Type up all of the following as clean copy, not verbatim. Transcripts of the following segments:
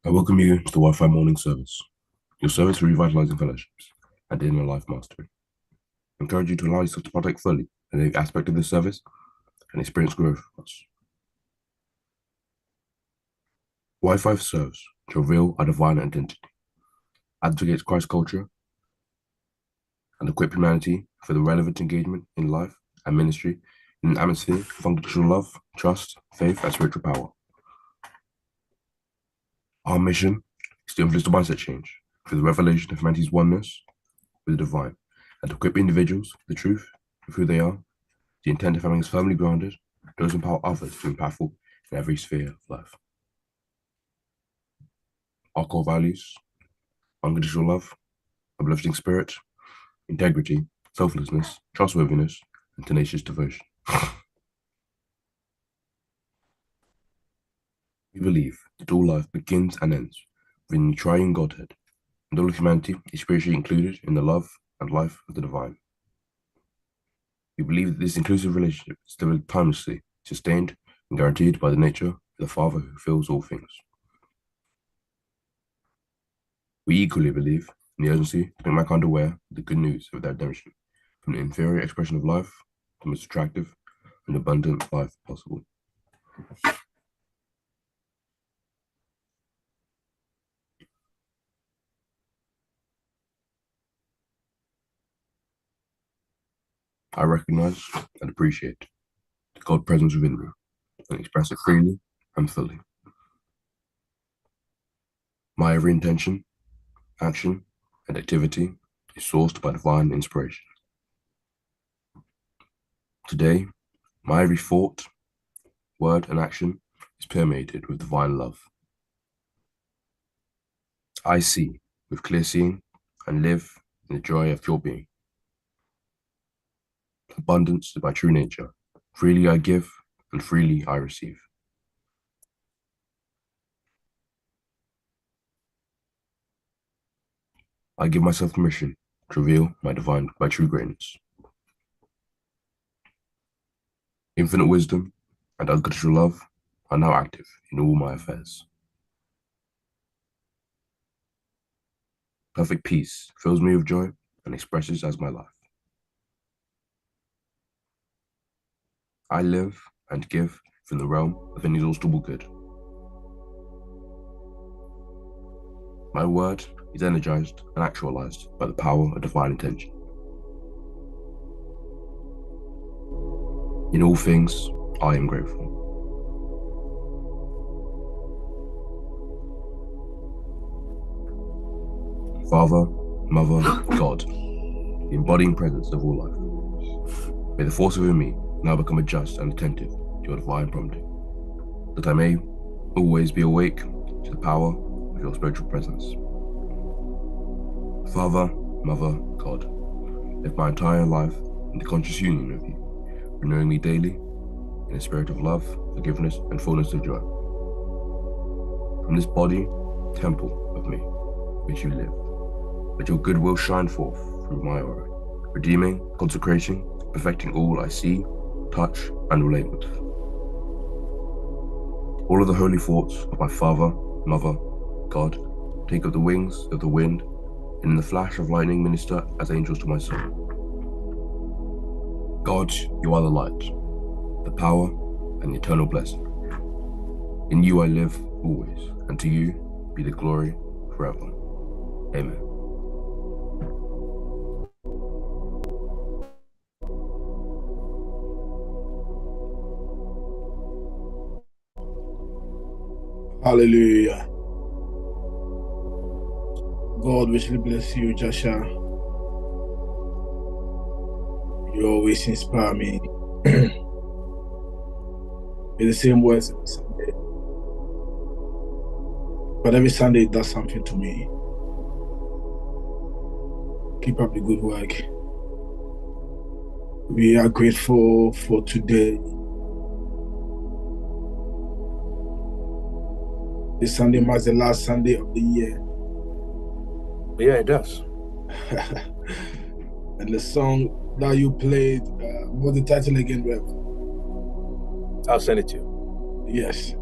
I welcome you to the Wi-Fi morning service, your service for revitalizing fellowships and inner life mastery. I encourage you to allow yourself to partake fully in every aspect of this service and experience growth with us. Wi-Fi serves to reveal our divine identity, advocates Christ culture, and equip humanity for the relevant engagement in life and ministry in an atmosphere of unconditional love, trust, faith, and spiritual power. Our mission is to influence the mindset change through the revelation of humanity's oneness with the divine, and to equip individuals with the truth of who they are, the intent of having us firmly grounded, those empower others to be impactful in every sphere of life. Our core values: unconditional love, uplifting spirit, integrity, selflessness, trustworthiness, and tenacious devotion. We believe that all life begins and ends within the triune Godhead, and all of humanity is spiritually included in the love and life of the divine. We believe that this inclusive relationship is delivered timelessly, sustained, and guaranteed by the nature of the Father who fills all things. We equally believe in the urgency to make mankind aware of the good news of their redemption, from the inferior expression of life to the most attractive and abundant life possible. I recognize and appreciate the God presence within me and express it freely and fully. My every intention, action, and activity is sourced by divine inspiration. Today, my every thought, word, and action is permeated with divine love. I see with clear seeing and live in the joy of pure being. Abundance is my true nature. Freely I give and freely I receive. I give myself permission to reveal my true greatness. Infinite wisdom and unconditional love are now active in all my affairs. Perfect peace fills me with joy and expresses as my life. I live and give from the realm of inexhaustible good. My word is energized and actualized by the power of divine intention. In all things, I am grateful. Father, Mother, God, the embodying presence of all life, may the force within me now become adjust and attentive to your divine prompting, that I may always be awake to the power of your spiritual presence. Father, Mother, God, live my entire life in the conscious union of you, renewing me daily in a spirit of love, forgiveness, and fullness of joy. From this body, temple of me, which you live, let your goodwill shine forth through my aura, redeeming, consecrating, perfecting all I see, touch, and relate with. All of the holy thoughts of my Father, Mother, God, take up the wings of the wind, and in the flash of lightning minister as angels to my soul. God, you are the light, the power, and the eternal blessing. In you I live always, and to you be the glory forever. Amen. Hallelujah. God richly bless you, Joshua. You always inspire me. It's the same words every Sunday. But every Sunday it does something to me. Keep up the good work. We are grateful for today. This Sunday marks the last Sunday of the year. Yeah, it does. And the song that you played, what's the title again, Rev? I'll send it to you. Yes.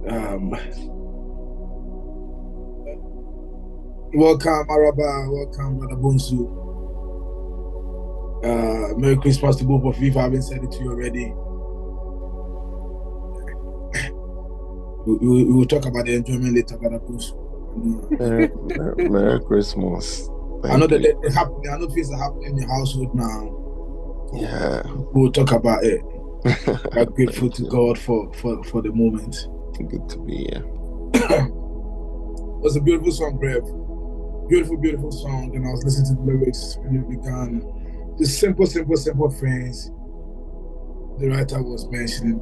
Welcome, Araba. Welcome, Brother Bonsu. Merry Christmas to both of you. If I haven't said it to you already, we will talk about the enjoyment later, Brother Bonsu. Merry Christmas. I know that it happening. I know things are happening in your household now. Yeah. We'll talk about it. I'm grateful to God for the moment. Good to be here. It was a beautiful song, Brev. Beautiful song. And I was listening to the lyrics when it began. Just simple things. The writer was mentioning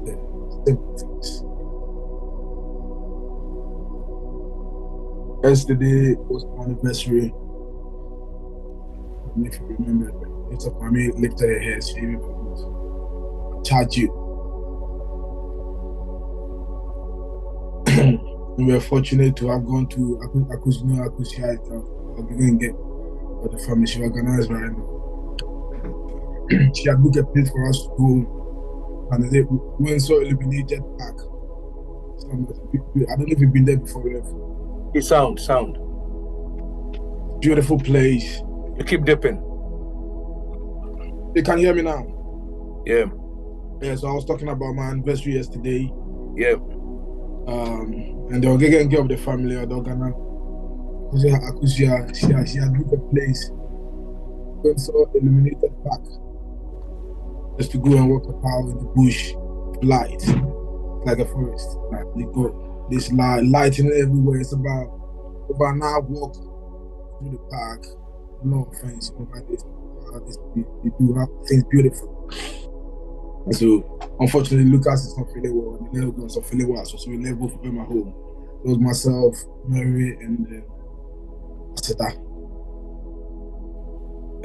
the simple things. Yesterday was my anniversary. If you remember, it's up my mate lifted her head, she even charge you. We were fortunate to have gone to Akusia. I'll begin get for the family. She organized right now. She had booked a place for us to go, and they went so illuminated park. I don't know if you've been there before. The sound. Beautiful place. You keep dipping. You can hear me now. Yeah. Yeah. So I was talking about my anniversary yesterday. Yeah. And the Ogegen girl of the family, Odogana, Akusia, she had booked a place. Went so illuminated park. Just to go and walk about in the bush, light, like a forest. Like they got this lighting everywhere. It's about an hour walk through the park. No offense, you do have things beautiful. And so, unfortunately, Lucas is not feeling well, and the little girls are feeling well. So we left both of them at home. It was myself, Mary, and Aseta.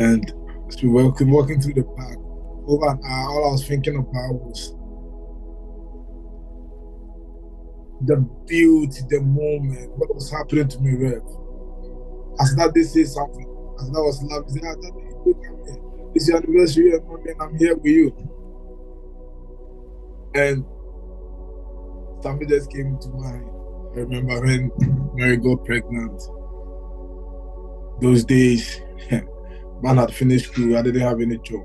And so we were walking through the park. Over an hour, all I was thinking about was the beauty, the moment, what was happening to me, Rev. As that they say something, as that was laughing, it's your anniversary, and I'm here with you. And something just came to mind. I remember when Mary got pregnant. Those days, man had finished school, I didn't have any job.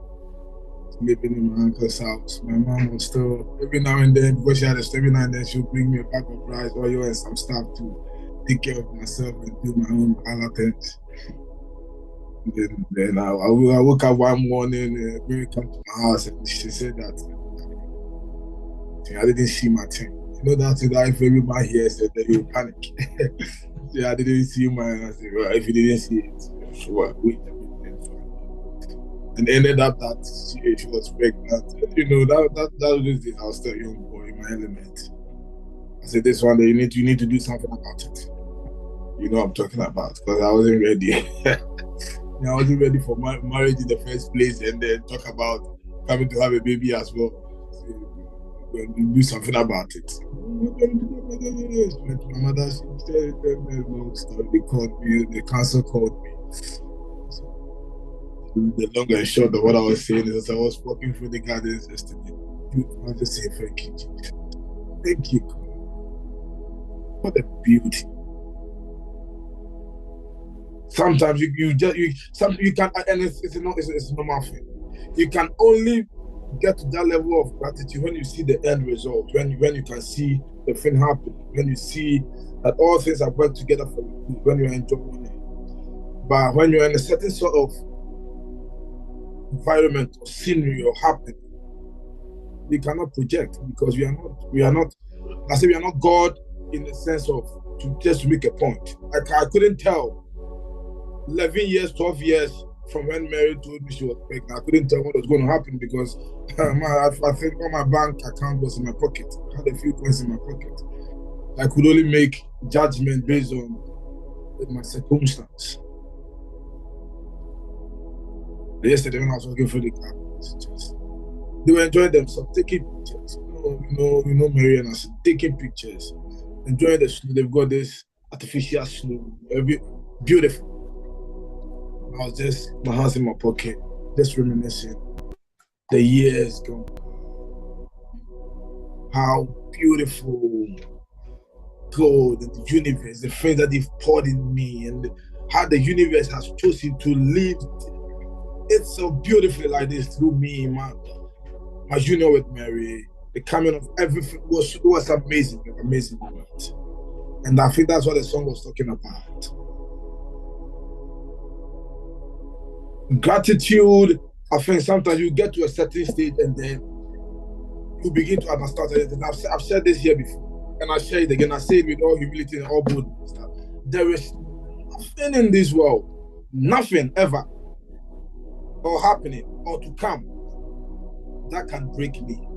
Living in my uncle's house. My mom was still, every now and then, because she had a every now and then, she'll bring me a pack of rice, oil, and some stuff to take care of myself and do my own other things. Then I woke up one morning, Mary came to my house, and she said that I didn't see my thing. You know that if everybody here said that you panic. Yeah, I didn't see mine. I said, well, if you didn't see it, well, wait. And ended up that she was pregnant. You know, that was just I was still a young boy in my element. I said, this one day you need to do something about it. You know what I'm talking about, because I wasn't ready. I wasn't ready for marriage in the first place, and then talk about coming to have a baby as well. So, we'll do something about it. My mother, she said, long story. They called me, the council called me. The long and short of what I was saying is, I was walking through the gardens yesterday. I just say thank you, Jesus. Thank you. What a beauty. Sometimes you can, and it's a normal thing. You can only get to that level of gratitude when you see the end result, when you can see the thing happen, when you see that all things have worked together for you, when you're enjoying it. But when you're in a certain sort of environment or scenery or happening, you cannot project, because we are not God in the sense of just to make a point. I couldn't tell 11 years, 12 years from when Mary told me she was pregnant. I couldn't tell what was going to happen, because I think all my bank account was in my pocket. I had a few coins in my pocket. I could only make judgment based on my circumstance. Yesterday when I was working for the car, they were enjoying themselves, taking pictures. You know, Mary and us taking pictures, enjoying the snow. They've got this artificial snow, beautiful. I was just, my hands in my pocket, just reminiscing. The years gone. How beautiful God and the universe, the things that they've poured in me, and how the universe has chosen to live it so beautifully like this through me, my union with Mary, the coming of everything was amazing, an amazing moment. And I think that's what the song was talking about. Gratitude, I think sometimes you get to a certain stage and then you begin to understand it. And I've said this here before, and I share it again. I say it with all humility and all boldness. There is nothing in this world, nothing ever, or happening, or to come, that can break me.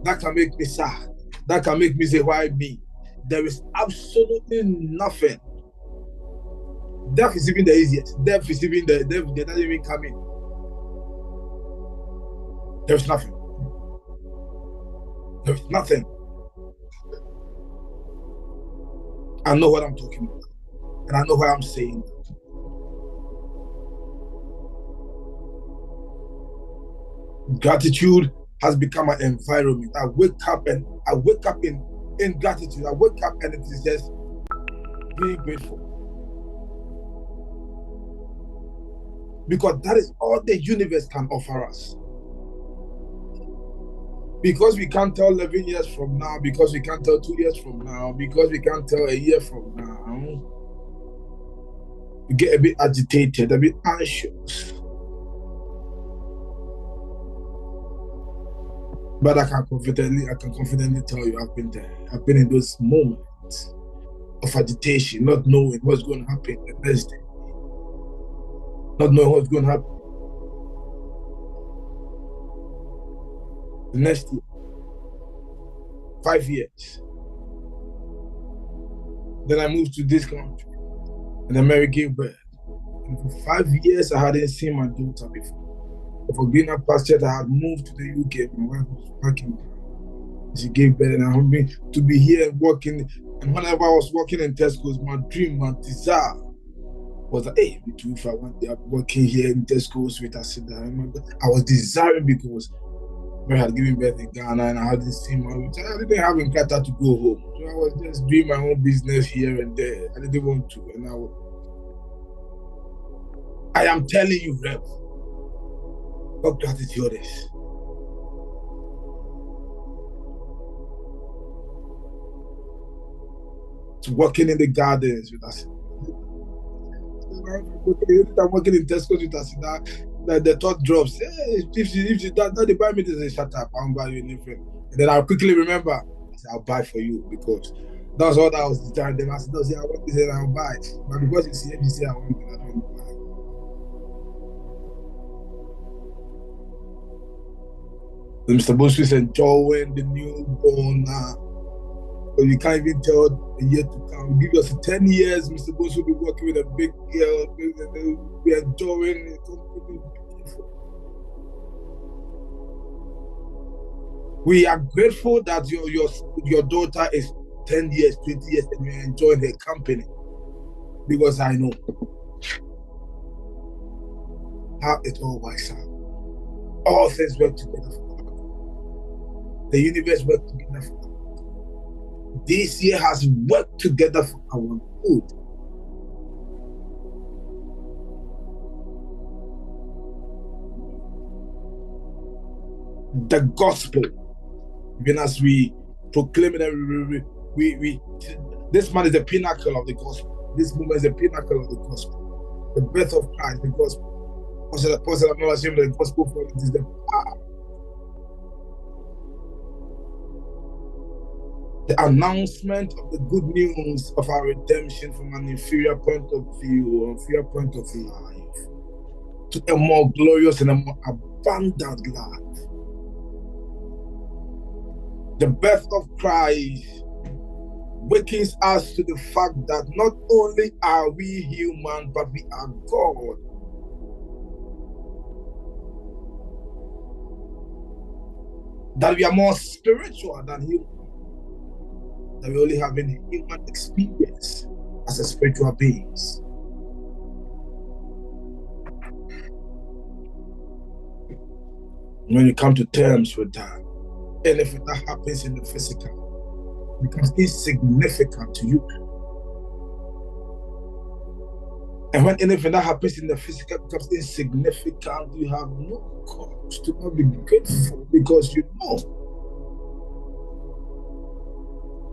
That can make me sad. That can make me say, why me? There is absolutely nothing. Death is even the easiest. Death is even the death that doesn't even come in. There's nothing. There's nothing. I know what I'm talking about. And I know what I'm saying. Gratitude has become an environment. I wake up in gratitude. I wake up and it is just being grateful. Because that is all the universe can offer us. Because we can't tell 11 years from now, because we can't tell 2 years from now, because we can't tell a year from now, we get a bit agitated, a bit anxious. But I can confidently tell you I've been there. I've been in those moments of agitation, not knowing what's going to happen the next day. Not knowing what's going to happen the next year. 5 years. Then I moved to this country and then Mary gave birth. And for 5 years, I hadn't seen my daughter before. For being a pastor, I had moved to the UK. My wife was working. She gave birth, and I happened to be here working. And whenever I was working in Tesco's, my dream, my desire was that, hey, if I want to working here in Tesco's with Asida, I was desiring because I had given birth in Ghana and I hadn't seen my daughter. I didn't have in Qatar to go home. So I was just doing my own business here and there. I didn't want to. And I am telling you, Rev, what gratitude is. It's working in the gardens with us. I'm working in Tesco with us. That the thought drops. Hey, if she does not buy me, they say, shut up, I'll buy you anything. And then I'll quickly remember, I say, I'll buy for you because that's what I was trying. Then I said, no, see, I want this and I'll buy. But because you see, if you say I want it, I don't buy. Mr. Bush is enjoying the newborn now. But you can't even tell the year to come. Give us 10 years, Mr. Bush will be working with a big girl. We're enjoying it. We are grateful that your daughter is 10 years, 20 years, and you're enjoying her company. Because I know how it all works out. All things work together for us. The universe works together for us. This year has worked together for our good. The gospel, even as we proclaim it, this man is the pinnacle of the gospel. This moment is the pinnacle of the gospel. The birth of Christ, the gospel. Also, the apostle, I'm not ashamed of the gospel, for it is the power. The announcement of the good news of our redemption from an inferior point of view, inferior point of life, to a more glorious and a more abundant life. The birth of Christ wakens us to the fact that not only are we human, but we are God. That we are more spiritual than human. That we only have a human experience as a spiritual beings. When you come to terms with that, anything that happens in the physical becomes insignificant to you. And when anything that happens in the physical becomes insignificant, you have no cause to not be grateful, because you know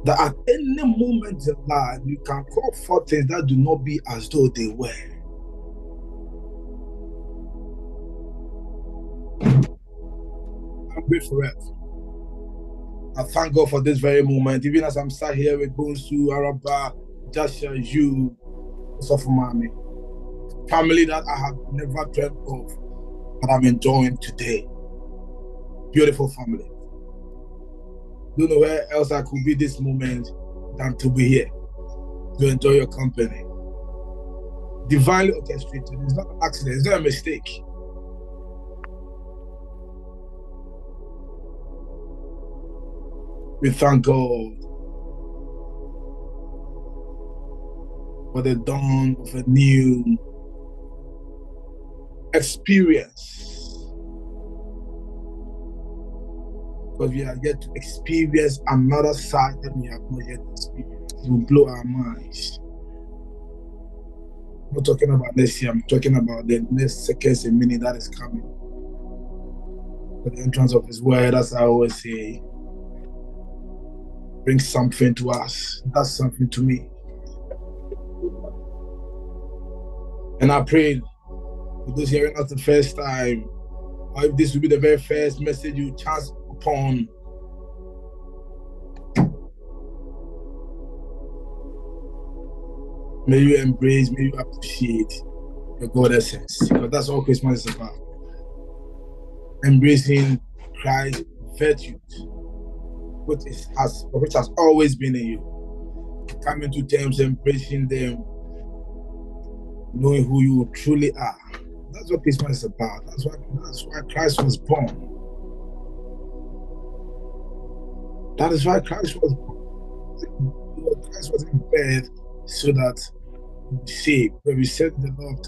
that at any moment in life, you can call for things that do not be as though they were. I'm grateful forever. I thank God for this very moment, even as I'm sat here with Bonsu, Araba, Joshua, you, Sofumami, family that I have never dreamt of, that I'm enjoying today. Beautiful family. Don't know where else I could be this moment than to be here, to enjoy your company. Divinely orchestrated. It's not an accident, it's not a mistake. We thank God for the dawn of a new experience. Because we are yet to experience another side that we have not yet experienced. It will blow our minds. I'm not talking about next year, I'm talking about the next seconds and minute that is coming. For the entrance of His word, as I always say, brings something to us. That's something to me. And I pray for those hearing us the first time, or if this will be the very first message you chance upon, may you embrace, may you appreciate your God essence, because that's all Christmas is about. Embracing Christ's virtues, which has always been in you. Coming to terms, embracing them, knowing who you truly are. That's what Christmas is about. That's why Christ was born. That is why Christ was born. Christ was in bed so that we be saved. When we said the Lord,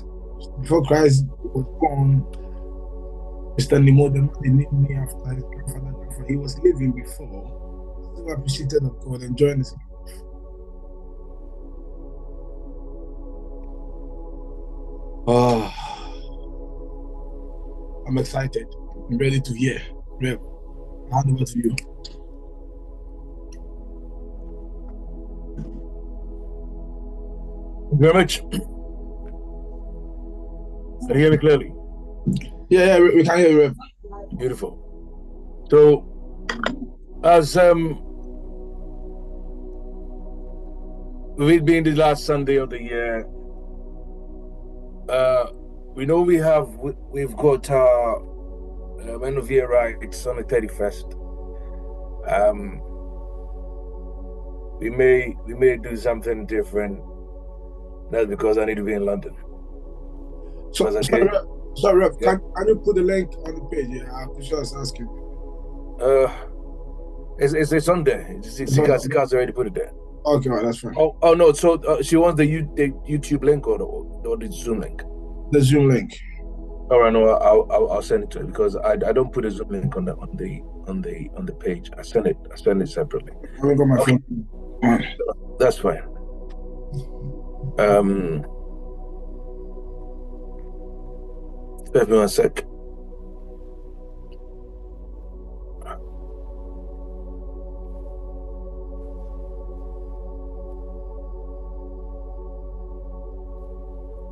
before Christ was born, Mr. Nemo, the man they named me after his grandfather, he was living before. So appreciated of God, enjoying his life. Oh, I'm excited. I'm ready to hear. Rev, I'll hand over to you. Thank you very much. Can you hear me clearly? Yeah, we can hear you, Rev. Beautiful. So, as with it being the last Sunday of the year, we know we've got our end of year rights on the 31st. We may do something different. That's because I need to be in London. Sorry, Rev, yeah. Can you put the link on the page? Yeah, I'm just asking. It's on there. It's already put it there. Okay, right, that's fine. Oh no. So she wants the YouTube link or the Zoom link. The Zoom link. All right, no, I'll send it to her, because I don't put a Zoom link on the page. I send it separately. I haven't got my phone. That's fine. Give me 1 sec.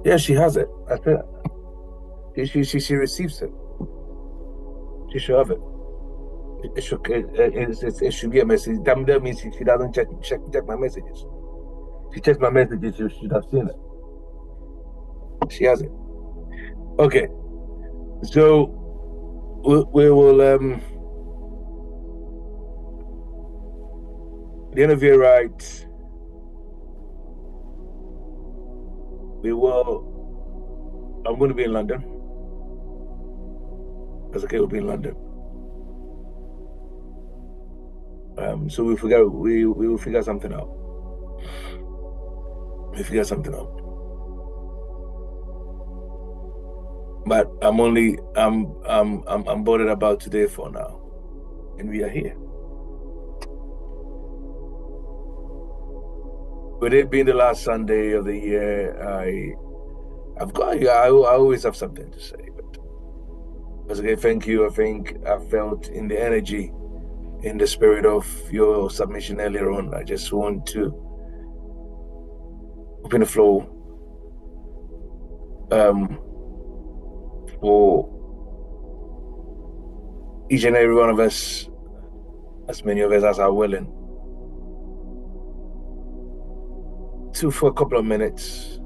Yeah, she has it. I think she receives it. She should have it. It should be a message. That means she doesn't check my messages. She checks my messages. She should have seen it. She has it. Okay. So we will the end of year right. I'm going to be in London. That's okay, we'll be in London. So we will figure something out. We figure something out. But I'm bothered about today for now. And we are here. with it being the last Sunday of the year, I always have something to say. But once again, thank you. I think I felt in the energy, in the spirit of your submission earlier on. I just want to open the floor for each and every one of us, as many of us as are willing, to, for a couple of minutes,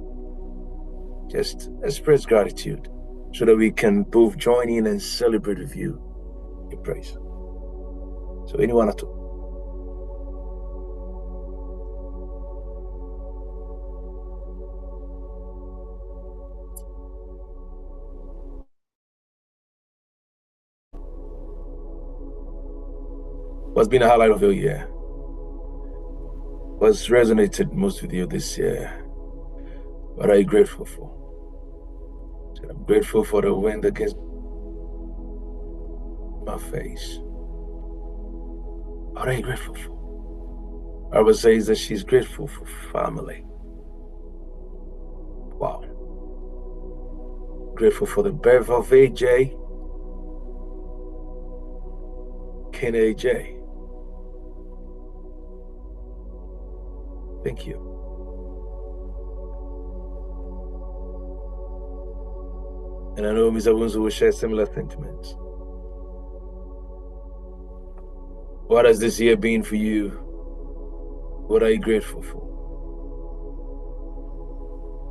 just express gratitude so that we can both join in and celebrate with you in praise. So anyone at all. What's been the highlight of your year? What's resonated most with you this year? What are you grateful for? So I'm grateful for the wind against my face. What are you grateful for? Barbara says that she's grateful for family. Wow. Grateful for the birth of AJ. Ken AJ. Thank you. And I know Mr. Wunzu will share similar sentiments. What has this year been for you? What are you grateful for?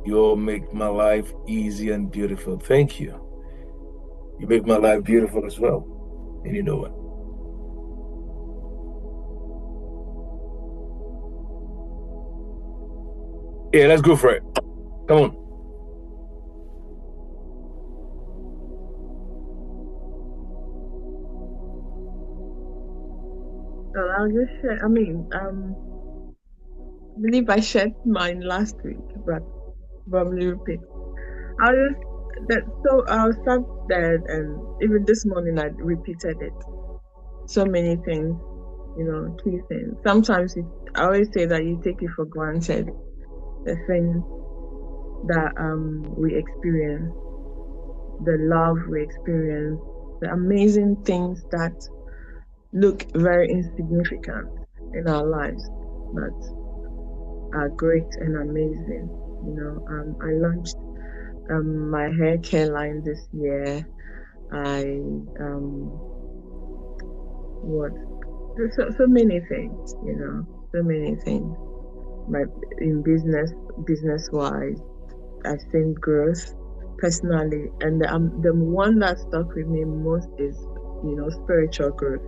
You all make my life easy and beautiful. Thank you. You make my life beautiful as well. And you know what? Yeah, let's go for it. Come on. Well, I'll just share. I believe I shared mine last week, but probably repeat. I was sat there, and even this morning I repeated it. So many things, key things. Sometimes I always say that you take it for granted, the things that we experience, the love we experience, the amazing things that look very insignificant in our lives, but are great and amazing. I launched my hair care line this year. So many things, so many things. In business wise, I've seen growth personally, and the one that stuck with me most is spiritual growth,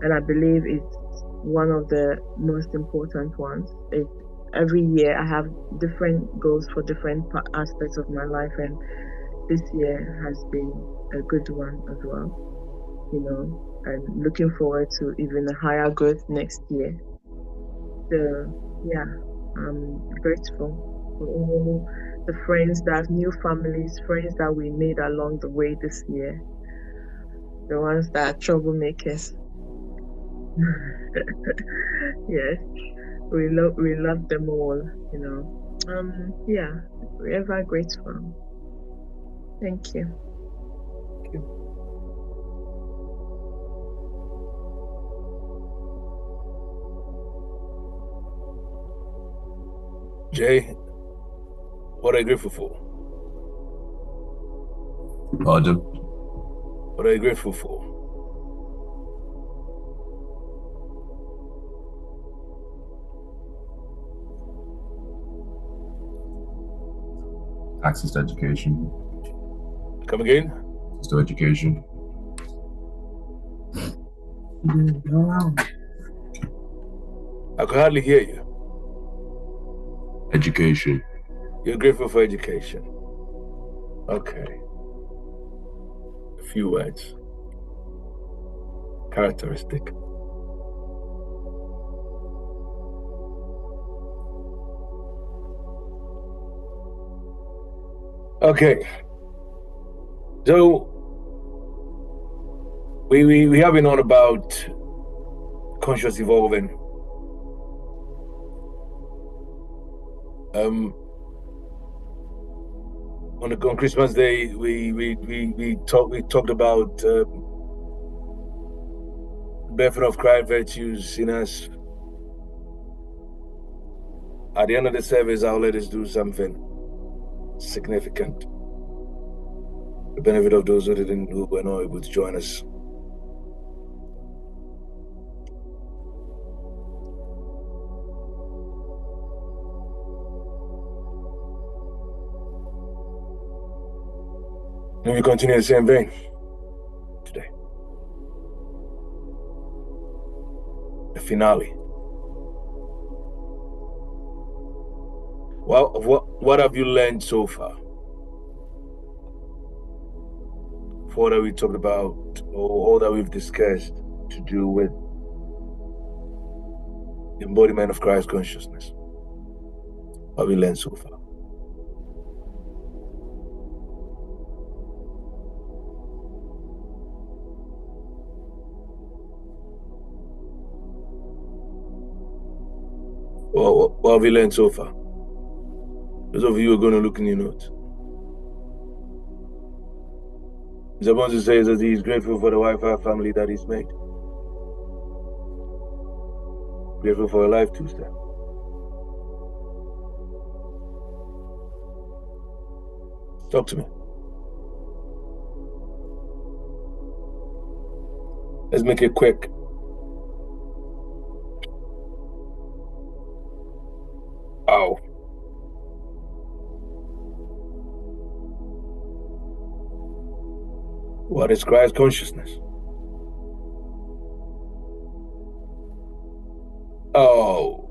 and I believe it's one of the most important ones. Every year I have different goals for different aspects of my life, and this year has been a good one as well, and looking forward to even a higher growth next year. So yeah, I'm grateful for all the friends, new families, friends that we made along the way this year, the ones that are troublemakers. Yes, we love them all, yeah, we're ever grateful. Thank you. Thank you. Jay, what are you grateful for? Pardon? What are you grateful for? Access to education. Come again? Access to education. I could hardly hear you. Education. You're grateful for education. Okay. A few words. Characteristic. Okay. So we have been on about conscious evolving. On Christmas Day, we talked about birth of Christ virtues in us. At the end of the service, I'll let us do something significant. The benefit of those who were not able to join us. And we continue the same vein today. The finale. Well, what have you learned so far? For that we talked about, or all that we've discussed to do with the embodiment of Christ consciousness. What have we learned so far? What have we learned so far? Those of you who are going to look in your notes. Mr. Bonsu says that he is grateful for the Wi-Fi family that he's made. Grateful for your life too, sir. Talk to me. Let's make it quick. Ow. What is Christ consciousness? Oh.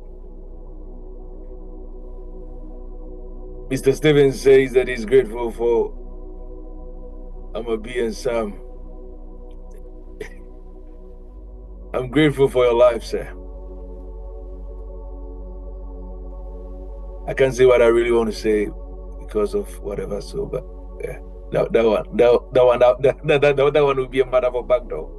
Mr. Stevens says that he's grateful for Amabi and Sam. I'm grateful for your life, sir. I can't say what I really want to say because of whatever, so, but yeah. That one will be a matter for back door.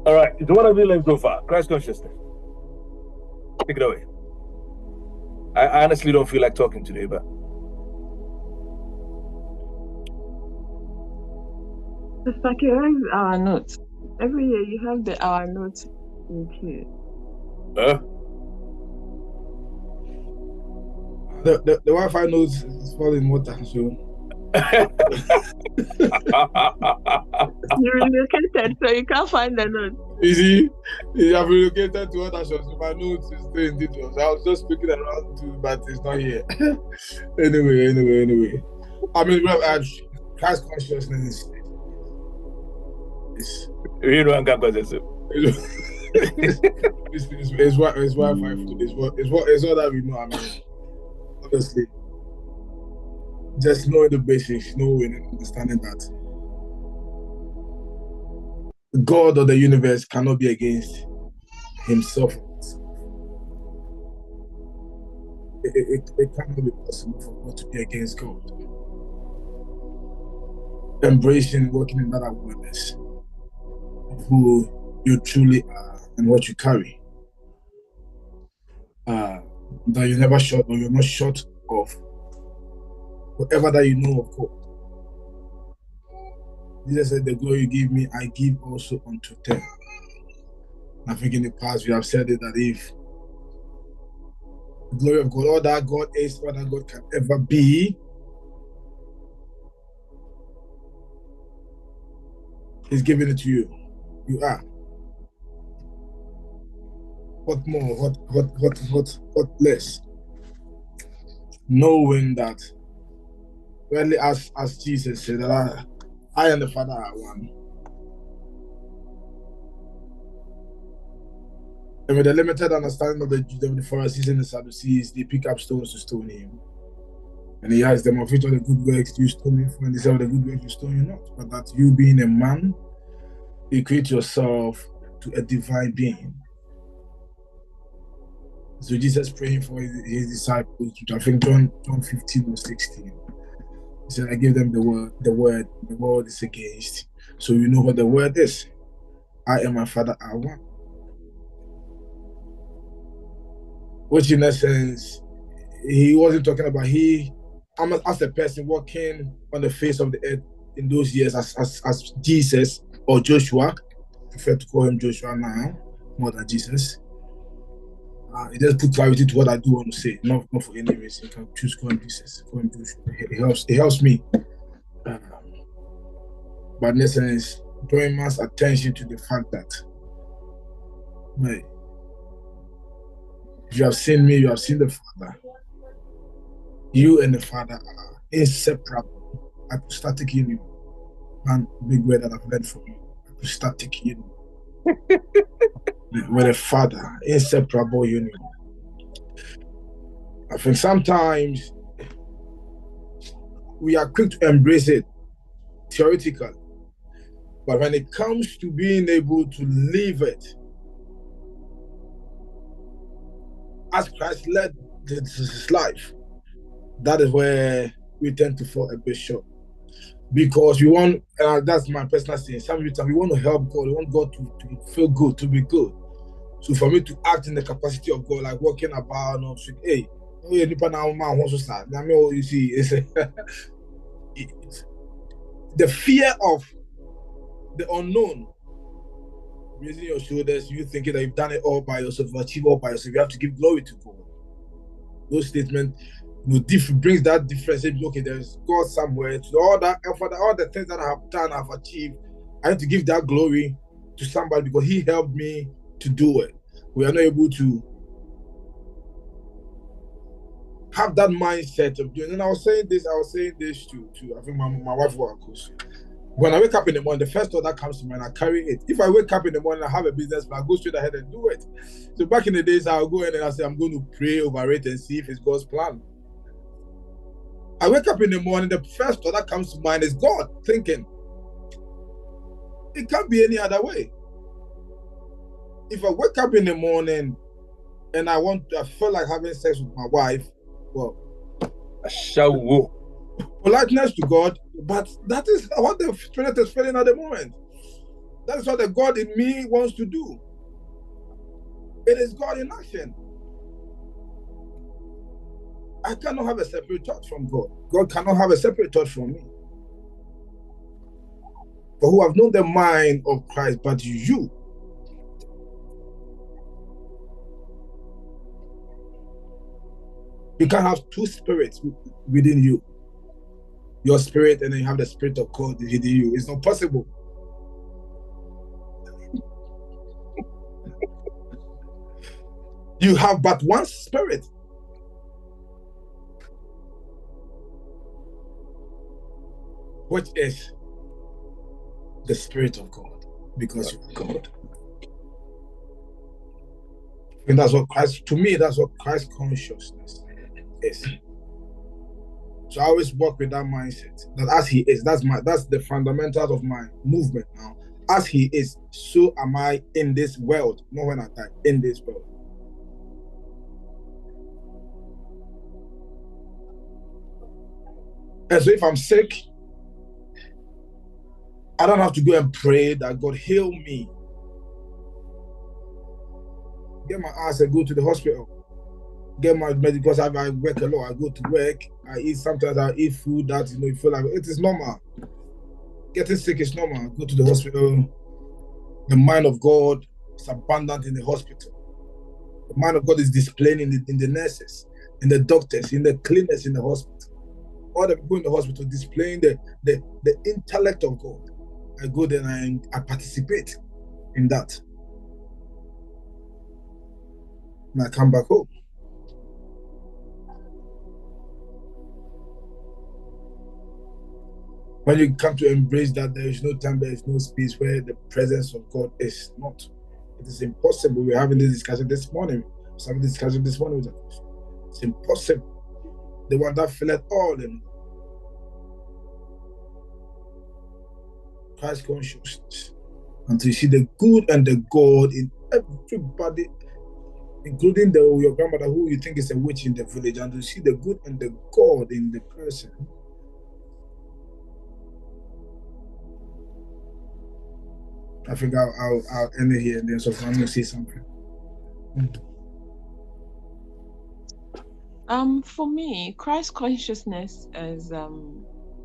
All right, so what have you learned so far? Christ consciousness. Take it away. I honestly don't feel like talking today, but It's like you have our notes. Every year you have our notes with you. The Wi-Fi notes is falling water, so. You relocated, so you can't find the notes. You see, you have relocated to other shops, so my notes is still in details. I was just speaking around too, but it's not here. Anyway. I mean, Christ consciousness is you know, it's Wi-Fi food. It's all that we know. I mean, honestly, just knowing the basics, knowing and understanding that God or the universe cannot be against himself. It cannot be possible for God to be against God. Embracing, working in that awareness of who you truly are and what you carry. That you're never short, or you're not short of whatever that you know of God. Jesus said, the glory you give me, I give also unto them. I think in the past we have said it, that if the glory of God, all that God is, all that God can ever be, is giving it to you. You are. What more? What less? Knowing that, really, as Jesus said, that I and the Father are one. And with the limited understanding of the Pharisees and the Sadducees, they pick up stones to stone him. And he asked them, of which of the good works do you stone me for? And they said, the good works you stone you not. But that you being a man, you create yourself to a divine being. So Jesus praying for his disciples, which I think John 15 or 16. He said, I give them the word is against. So you know what the word is. I and my Father are one. which in essence, he wasn't talking about I'm as a person walking on the face of the earth in those years as Jesus or Joshua. I prefer to call him Joshua now more than Jesus. It just put clarity to what I do want to say, not for any reason. You can choose call him Jesus, call him Joshua. It helps me. But in essence, drawing mass attention to the fact that, right, if you have seen me, you have seen the Father. You and the Father are inseparable. Hypostatic union. One big word that I've learned from you. Hypostatic union. With the Father, inseparable union. I think sometimes we are quick to embrace it theoretically. But when it comes to being able to live it, as Christ led his life, that is where we tend to fall a bit short. Because we want, that's my personal saying, some of the time we want to help God, we want God to feel good, to be good. So for me to act in the capacity of God, like walking about, and saying, hey, you see, it's the fear of the unknown raising your shoulders, you thinking that you've done it all by yourself, you've achieved all by yourself, you have to give glory to God. Those statements, brings that difference. Okay, there's God somewhere. To all that effort, all the things that I have done, I've achieved, I have to give that glory to somebody because he helped me to do it. We are not able to have that mindset of doing. And I was saying this to I think my wife was close. When I wake up in the morning, the first thought that comes to mind, I carry it. If I wake up in the morning, I have a business plan, I go straight ahead and do it. So back in the days, I'll go in and I say, I'm going to pray over it and see if it's God's plan. I wake up in the morning, the first thought that comes to mind is God, thinking, it can't be any other way. If I wake up in the morning and I feel like having sex with my wife, well, politeness to God, but that is what the Spirit is feeling at the moment. That is what the God in me wants to do. It is God in action. I cannot have a separate thought from God. God cannot have a separate thought from me. For who have known the mind of Christ, but you. You can't have two spirits within you. Your spirit and then you have the Spirit of God within you. It's not possible. You have but one spirit. Which is the Spirit of God, because you are God. And that's what Christ, to me, that's what Christ consciousness is. So I always work with that mindset that as he is, that's the fundamentals of my movement now. As he is, so am I in this world. Not when I die, in this world. And so if I'm sick, I don't have to go and pray that God heal me. Get my ass and go to the hospital. Get my medical, because I work a lot. I go to work, I eat, sometimes I eat food that, you feel like it is normal. Getting sick is normal. Go to the hospital. The mind of God is abundant in the hospital. The mind of God is displaying in the nurses, in the doctors, in the cleaners in the hospital. All the people in the hospital displaying the intellect of God. I go there and I participate in that. And I come back home. When you come to embrace that, there is no time, there is no space where the presence of God is not. It is impossible. We're having this discussion this morning. It's impossible. The one that filleth all in Christ consciousness. Until you see the good and the God in everybody, including your grandmother who you think is a witch in the village, and you see the good and the God in the person. I think I'll end it here and then so I'm going to say something. For me, Christ consciousness is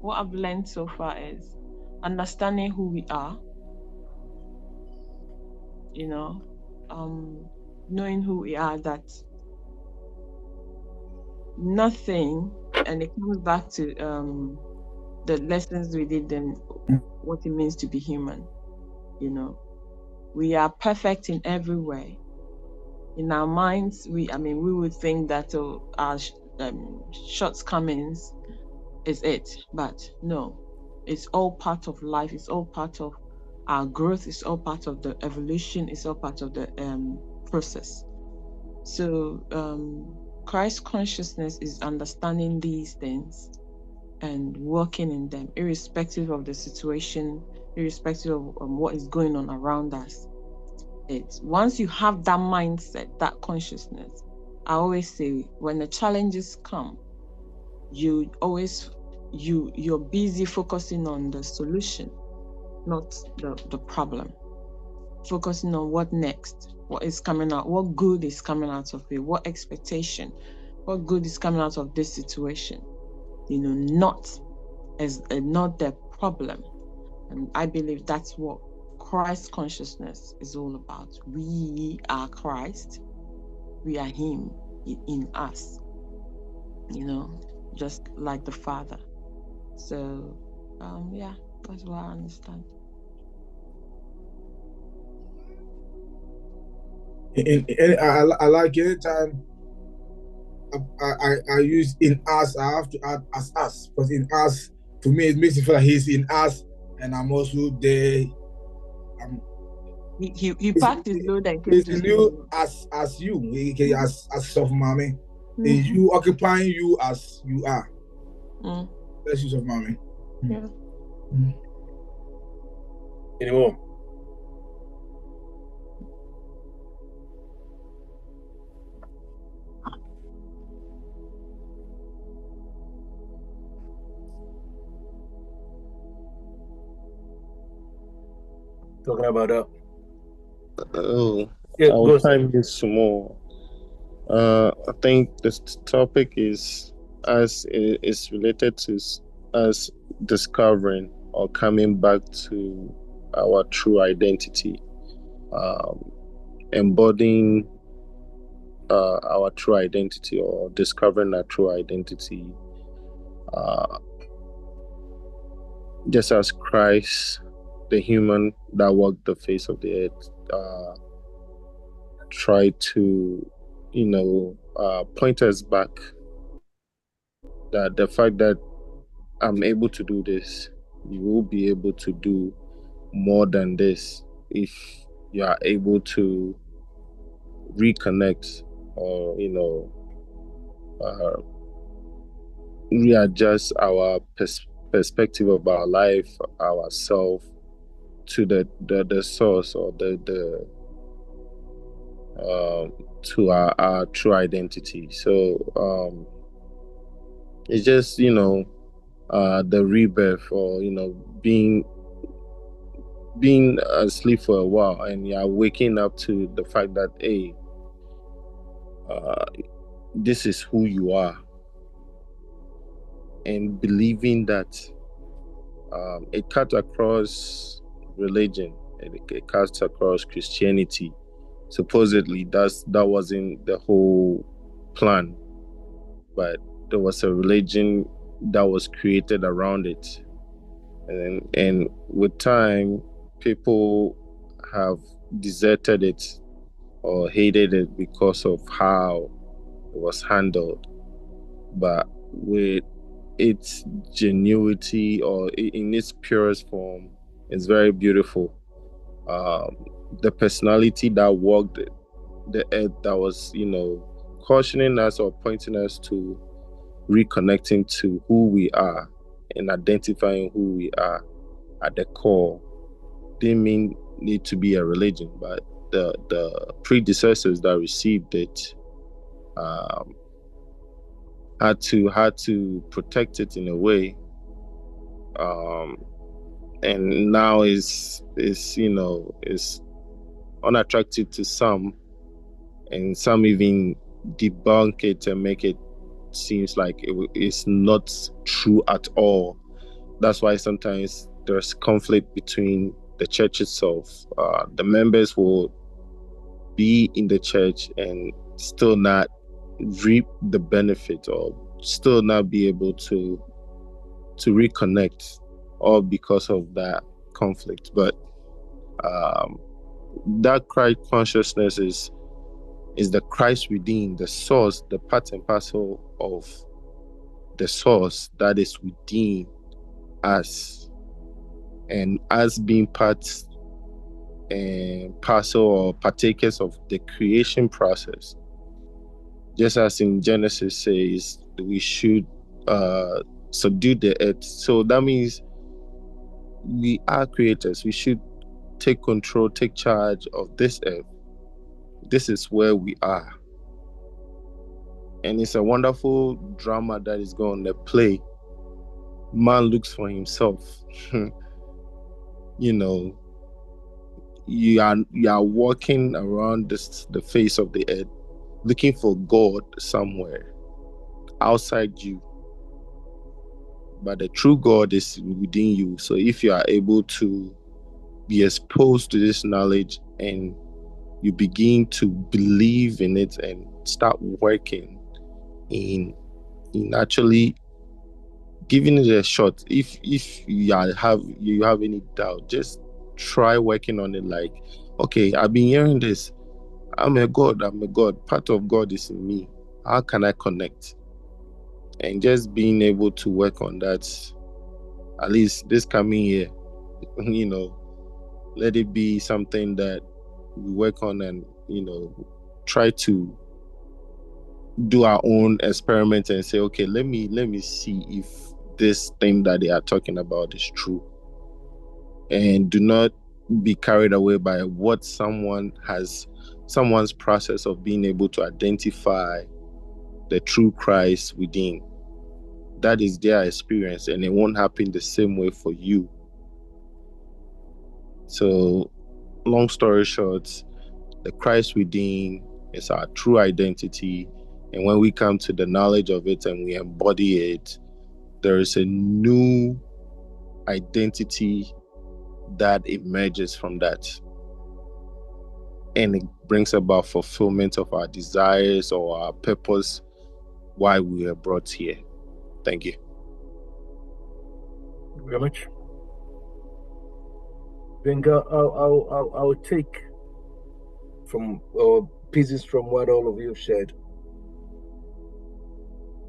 what I've learned so far is understanding who we are, you know, knowing who we are, that nothing, and it comes back to the lessons we did and what it means to be human. You know, we are perfect in every way. In our minds, we would think that our shortcomings is it, but no, it's all part of life. It's all part of our growth. It's all part of the evolution. It's all part of the process. So Christ consciousness is understanding these things and working in them, irrespective of the situation, irrespective of what is going on around us. It's once you have that mindset, that consciousness, I always say when the challenges come, you're busy focusing on the solution, not the problem. Focusing on what next, what is coming out, what good is coming out of it, what expectation, what good is coming out of this situation. You know, not the problem. And I believe that's what Christ consciousness is all about. We are Christ. We are Him in us. You know, just like the Father. So, yeah, that's what I understand. I like anytime I use in us, I have to add as us, because in us, to me, it makes it feel like He's in us, and I'm also there. He packed his load and came It's to in you as you, as of mommy. In you occupying you as you are. That's use of mommy. Yeah. Anymore? Talking about that. I will time this some more. I think this topic is related to us discovering or coming back to our true identity, embodying our true identity or discovering our true identity. Just as Christ, the human that walked the face of the earth, tried to, point us back, that the fact that I'm able to do this, you will be able to do more than this if you are able to reconnect or, readjust our perspective of our life, ourself, to the source or to our true identity. So it's just the rebirth, or being asleep for a while and you're waking up to the fact that, hey, this is who you are, and believing that it cuts across religion, it cuts across Christianity. Supposedly that wasn't the whole plan, but there was a religion that was created around it, and with time people have deserted it or hated it because of how it was handled. But with its genuity, or in its purest form, it's very beautiful. The personality that walked the earth, that was cautioning us or pointing us to reconnecting to who we are and identifying who we are at the core, didn't need to be a religion, but the predecessors that received it had to protect it in a way, and now is unattractive to some, and some even debunk it and make it seems like it's not true at all. That's why sometimes there's conflict between the church itself. The members will be in the church and still not reap the benefit, or still not be able to reconnect, all because of that conflict. But that Christ consciousness is the Christ within, the source, the part and parcel of the source that is within us, and us being parts and parcel or partakers of the creation process. Just as in Genesis says, we should subdue the earth. So that means we are creators. We should take control, take charge of this earth. This is where we are. And it's a wonderful drama that is going to play. Man looks for himself. You know, you are walking around the face of the earth, looking for God somewhere outside you. But the true God is within you. So if you are able to be exposed to this knowledge and you begin to believe in it and start working in actually giving it a shot. If you have any doubt, just try working on it. Like, okay, I've been hearing this. I'm a God. Part of God is in me. How can I connect? And just being able to work on that, at least this coming year, you know, let it be something that we work on and, you know, try to do our own experiment and say, okay, let me see if this thing that they are talking about is true. And do not be carried away by what someone's process of being able to identify the true Christ within. That is their experience, and it won't happen the same way for you. So, long story short, the Christ within is our true identity. And when we come to the knowledge of it and we embody it, there is a new identity that emerges from that. And it brings about fulfillment of our desires or our purpose why we were brought here. Thank you. Thank you very much. Venga, I'll take from pieces from what all of you have shared.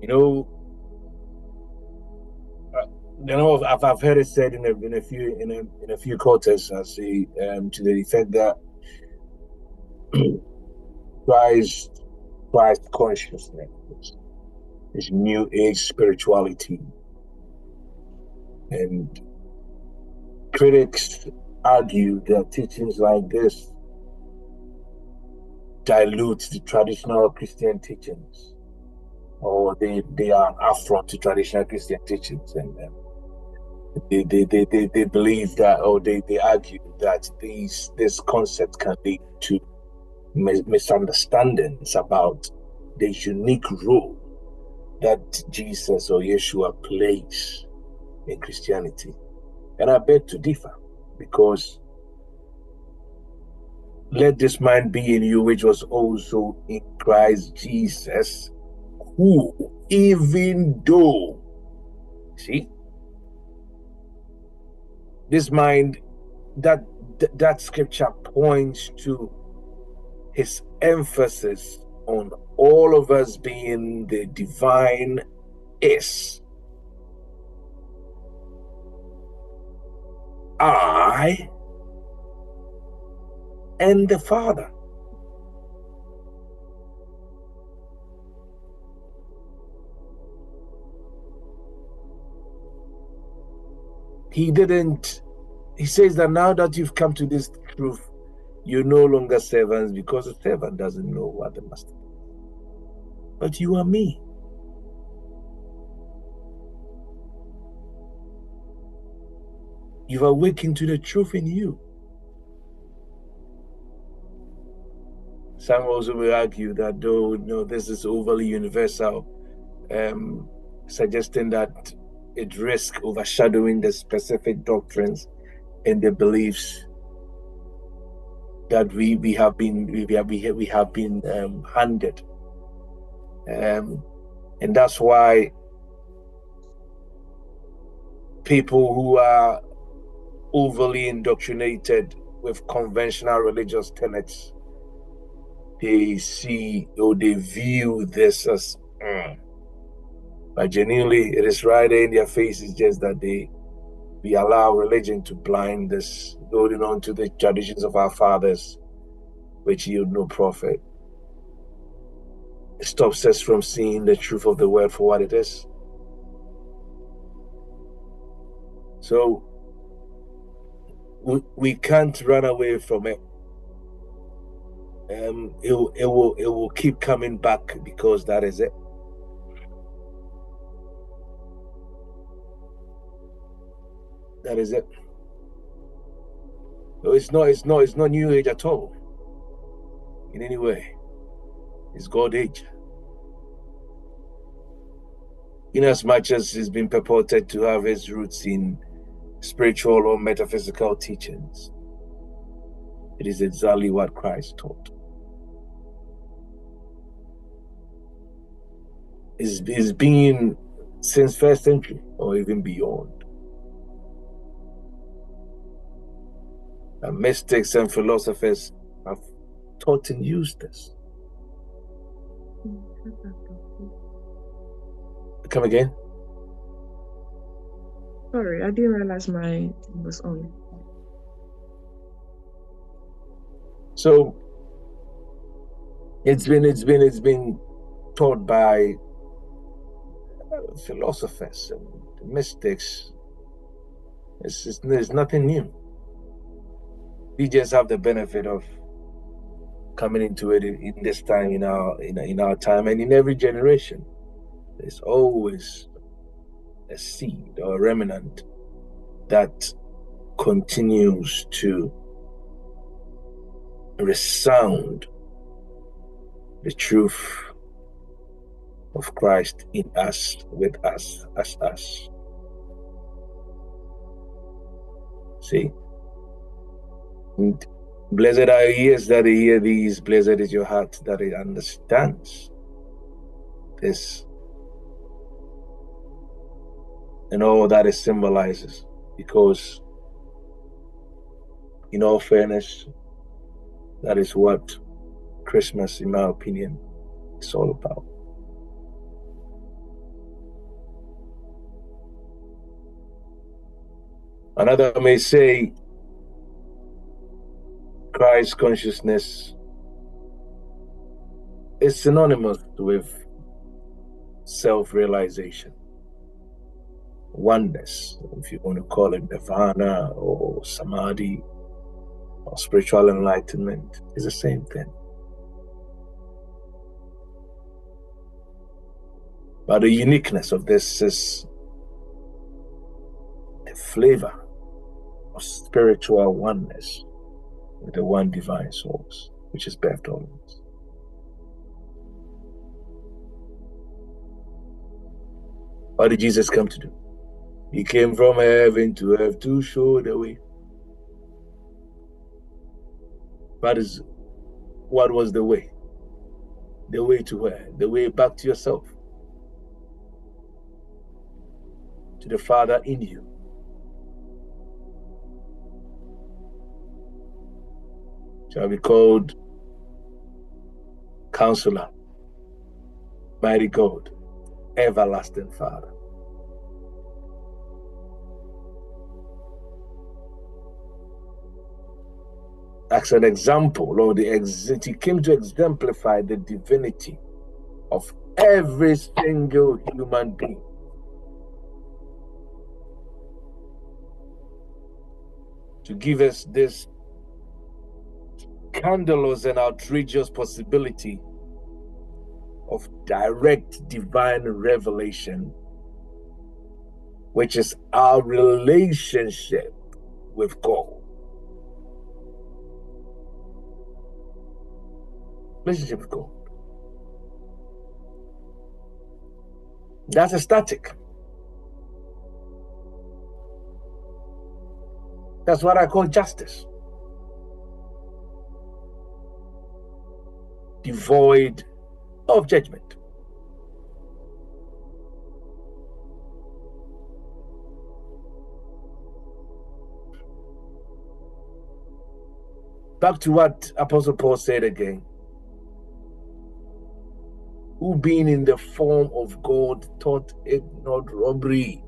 You know, I've heard it said in a few quarters, I see, to the effect that Christ consciousness, this new age spirituality, and critics argue that teachings like this dilute the traditional Christian teachings, or they are an affront to traditional Christian teachings, and they believe that, or they argue that this concept can lead to misunderstandings about the unique role that Jesus or Yeshua plays in Christianity. And I beg to differ, because let this mind be in you, which was also in Christ Jesus, who, even though, see, this mind, that scripture points to his emphasis on all of us being the divine is. I and the Father. He says that now that you've come to this truth, you're no longer servants, because the servant doesn't know what the master does. But you are me. You've awakened to the truth in you. Some also will argue that though, this is overly universal, suggesting that it risks overshadowing the specific doctrines and the beliefs that we have been handed, and that's why people who are overly indoctrinated with conventional religious tenets, they see or they view this as but genuinely it is right there in their face. It's just that we allow religion to blind us, holding on to the traditions of our fathers, which yield no profit. It stops us from seeing the truth of the word for what it is. So we can't run away from it. It will keep coming back, because that is it. That is it. So it's not New Age at all, in any way. It's God age. In as much as it's been purported to have its roots in spiritual or metaphysical teachings, it is exactly what Christ taught. It's been since first century or even beyond. And mystics and philosophers have taught and used this. Come again? Sorry, I didn't realize my thing was on. So it's been taught by philosophers and mystics. There's nothing new. We just have the benefit of coming into it in this time, in our time, and in every generation. There's always a seed or a remnant that continues to resound the truth of Christ in us, with us, as us. See? And blessed are your ears that hear these, blessed is your heart that it understands this, and all that it symbolizes. Because, in all fairness, that is what Christmas, in my opinion, is all about. Another may say Christ consciousness is synonymous with self-realization, oneness, if you want to call it nirvana or samadhi or spiritual enlightenment, is the same thing. But the uniqueness of this is the flavor of spiritual oneness with the one divine source, which is birthed on us. What did Jesus come to do? He came from heaven to earth to show the way. What was the way? The way to where? The way back to yourself. To the Father in you. Shall be called Counselor, Mighty God, Everlasting Father. As an example, or he came to exemplify the divinity of every single human being. To give us this scandalous and outrageous possibility of direct divine revelation, which is our relationship with God. Relationship with God. That's a static. That's what I call justice. Devoid of judgment. Back to what Apostle Paul said again. Who being in the form of God thought it not robbery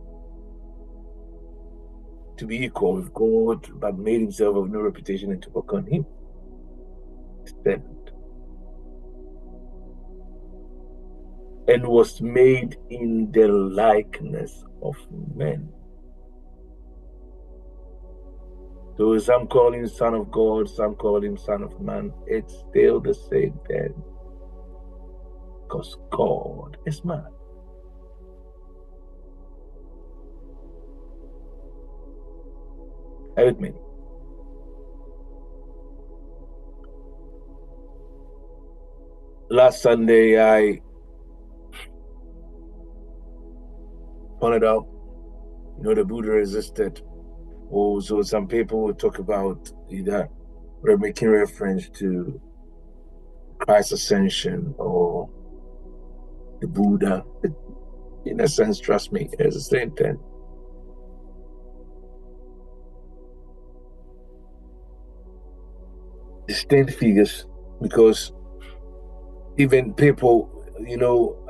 to be equal with God, but made himself of no reputation and took upon him. And was made in the likeness of men. So some call him Son of God, some call him Son of Man. It's still the same thing. Because God is man. Are you with me? Last Sunday, I pointed out, the Buddha resisted. So some people would talk about either we're making reference to Christ's ascension or the Buddha. In a sense, trust me, it's the same thing. Distinct figures, because even people,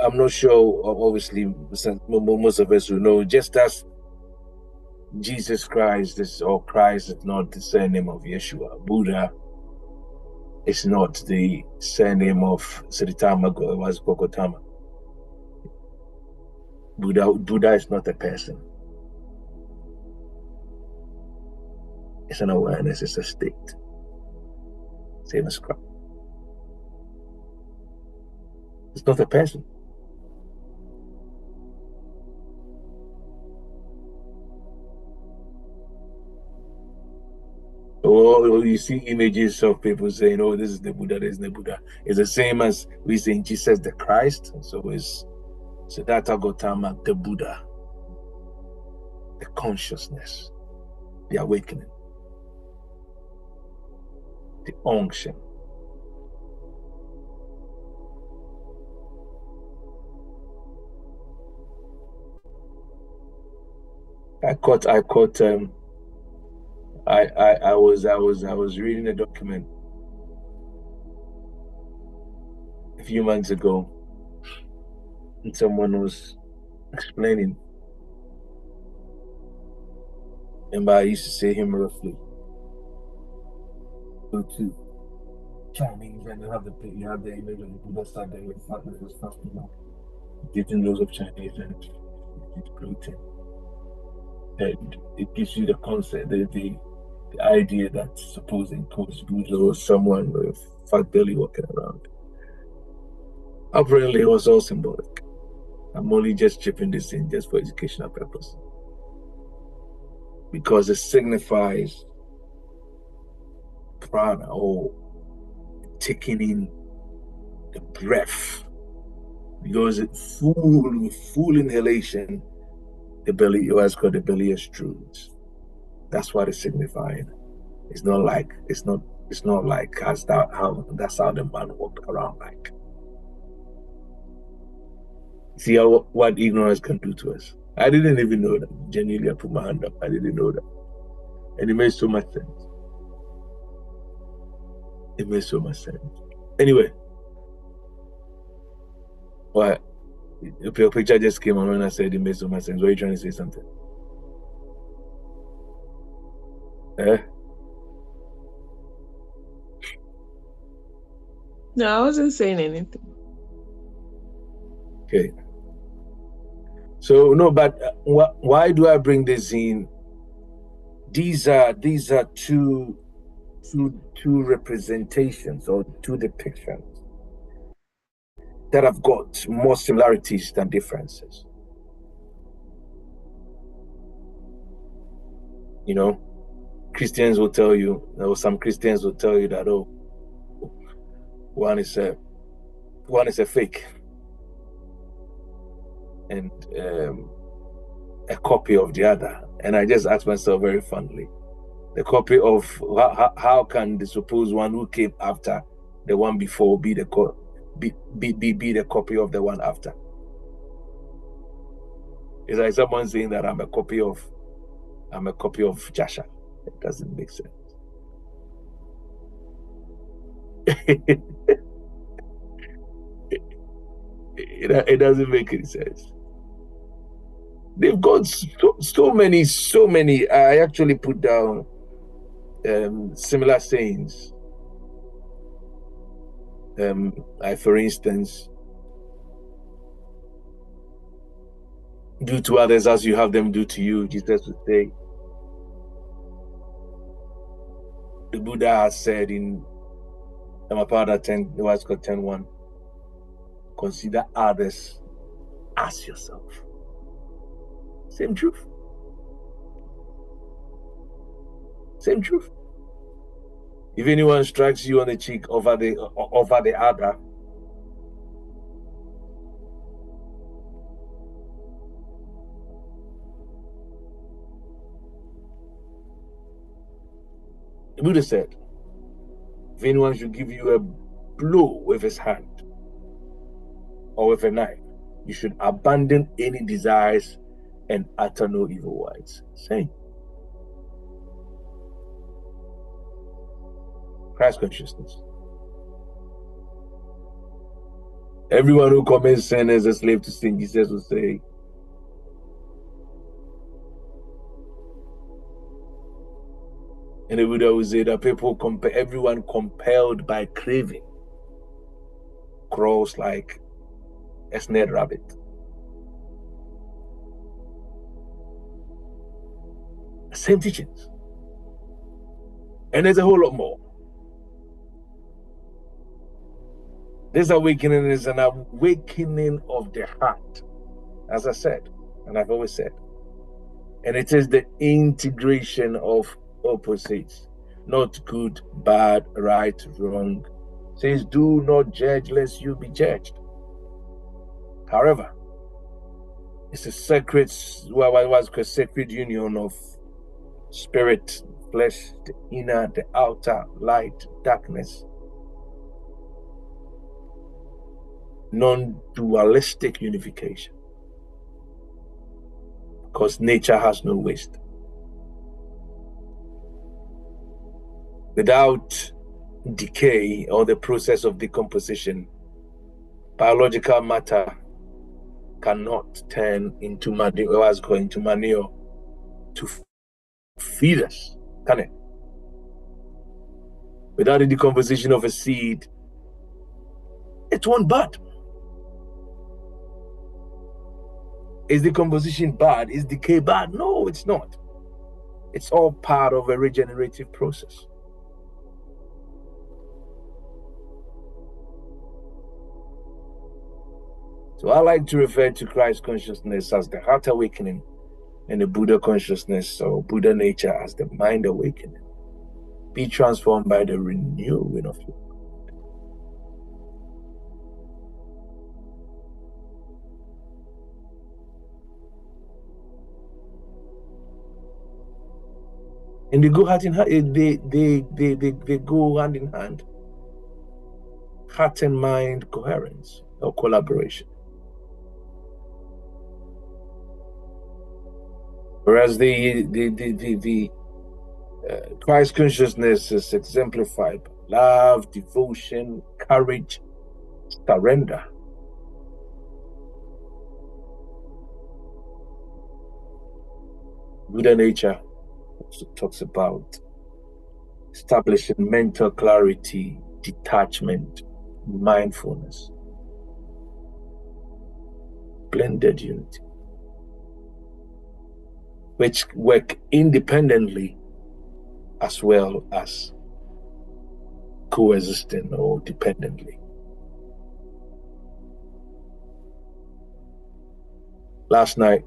I'm not sure, obviously, most of us will know, just as Jesus Christ or Christ is not the surname of Yeshua, Buddha is not the surname of Siddhartha Gautama. Buddha is not a person. It's an awareness, it's a state. Same as Christ. It's not a person. Or you see images of people saying, oh, this is the Buddha, this is the Buddha. It's the same as we say Jesus the Christ. So it's Siddhartha Gautama, the Buddha, the consciousness, the awakening, the unction. I was reading a document a few months ago, and someone was explaining, and I used to say him roughly. Go to Chinese and you have the image of the Buddha side there with stuff, getting loads of Chinese and it's gluten. And it gives you the concept, the idea that supposing Coach Buddha was someone with fat belly walking around. Apparently, it was all symbolic. I'm only just chipping this in just for educational purpose. Because it signifies prana, or taking in the breath. Because it's full inhalation, the belly, it was called the belly extrudes. That's what it's signifying. It's not like that's how the man walked around like. See what ignorance can do to us. I didn't even know that. Genuinely, I put my hand up. I didn't know that. And it made so much sense. It made so much sense. Anyway, what? Your picture just came on when I said it made so much sense. Were you trying to say something? No, I wasn't saying anything. Okay. So no, but why do I bring this in? These are two representations or two depictions that have got more similarities than differences. Christians will tell you, or some Christians will tell you that, oh, one is a fake. and a copy of the other. And I just asked myself very fondly, the copy of how can the supposed one who came after the one before be the copy of the one after? It's like someone saying that I'm a copy of Jasha. It doesn't make sense. It doesn't make any sense. They've got so many. I actually put down similar sayings. Like for instance, do to others as you have them do to you, Jesus would say. The Buddha has said in Dhammapada 10:1, consider others as yourself. Same truth. Same truth. If anyone strikes you on the cheek over the other, the Buddha said, if anyone should give you a blow with his hand or with a knife, you should abandon any desires and utter no evil words. Same. Christ consciousness. Everyone who commits sin is a slave to sin, Jesus will say. And the Buddha will say that everyone compelled by craving crawls like a snared rabbit. Same teachings. And there's a whole lot more. This awakening is an awakening of the heart, as I said, and I've always said. And it is the integration of opposites, not good, bad, right, wrong. It says, do not judge lest you be judged. However, it's a sacred union of spirit, flesh, the inner, the outer, light, darkness. Non-dualistic unification. Because nature has no waste. Without decay or the process of decomposition, biological matter cannot turn into manure to feed us, can it? Without the decomposition of a seed, it won't bud. Is decomposition bad? Is decay bad? No, it's not. It's all part of a regenerative process. So I like to refer to Christ consciousness as the heart awakening and the Buddha consciousness or Buddha nature as the mind awakening. Be transformed by the renewing of your mind. And they go hand in hand. They go hand in hand. Heart and mind coherence or collaboration. Whereas the Christ consciousness is exemplified by love, devotion, courage, surrender. Buddha nature also talks about establishing mental clarity, detachment, mindfulness, blended unity, which work independently as well as coexisting or dependently. Last night,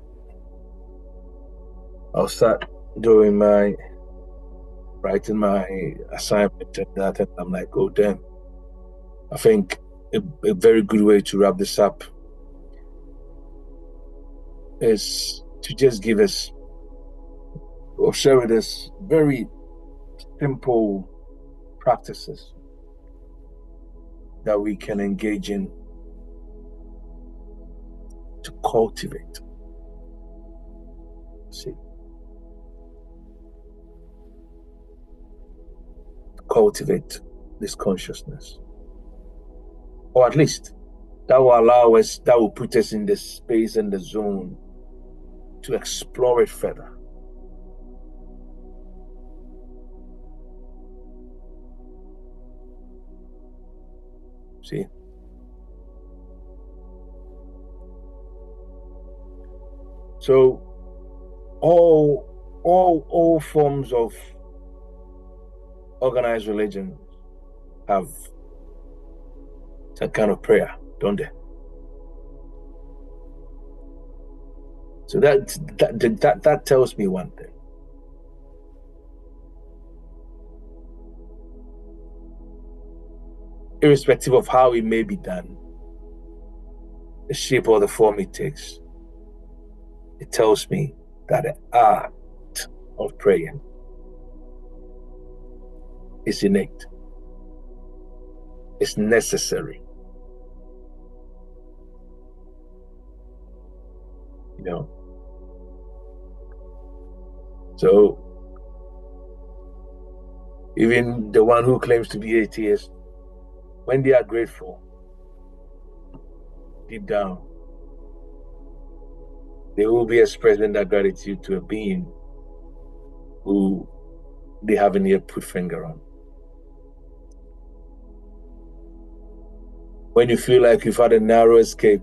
I was sat doing writing my assignment and that, and I'm like, oh damn. I think a very good way to wrap this up is to just give us or share with us very simple practices that we can engage in to cultivate. See, cultivate this consciousness, or at least that will allow us, that will put us in the space and the zone to explore it further. See? So all forms of organized religion have that kind of prayer, don't they? So that tells me one thing. Irrespective of how it may be done, the shape or the form it takes, it tells me that the art of praying is innate. It's necessary. You know? So, even the one who claims to be atheist, when they are grateful, deep down, they will be expressing that gratitude to a being who they haven't yet put finger on. When you feel like you've had a narrow escape,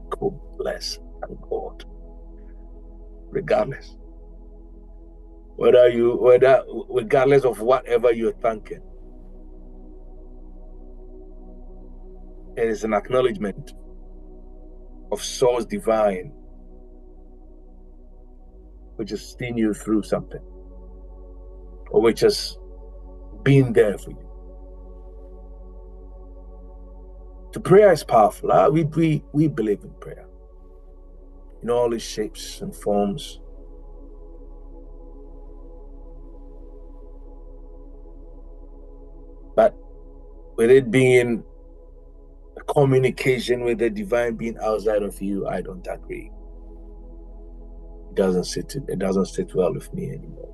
God bless and God. Regardless. Regardless of whatever you're thinking. It is an acknowledgement of source divine, which has seen you through something, or which has been there for you. The prayer is powerful. We believe in prayer in all its shapes and forms. But with it being a communication with the divine being outside of you, I don't agree. It doesn't sit well with me anymore.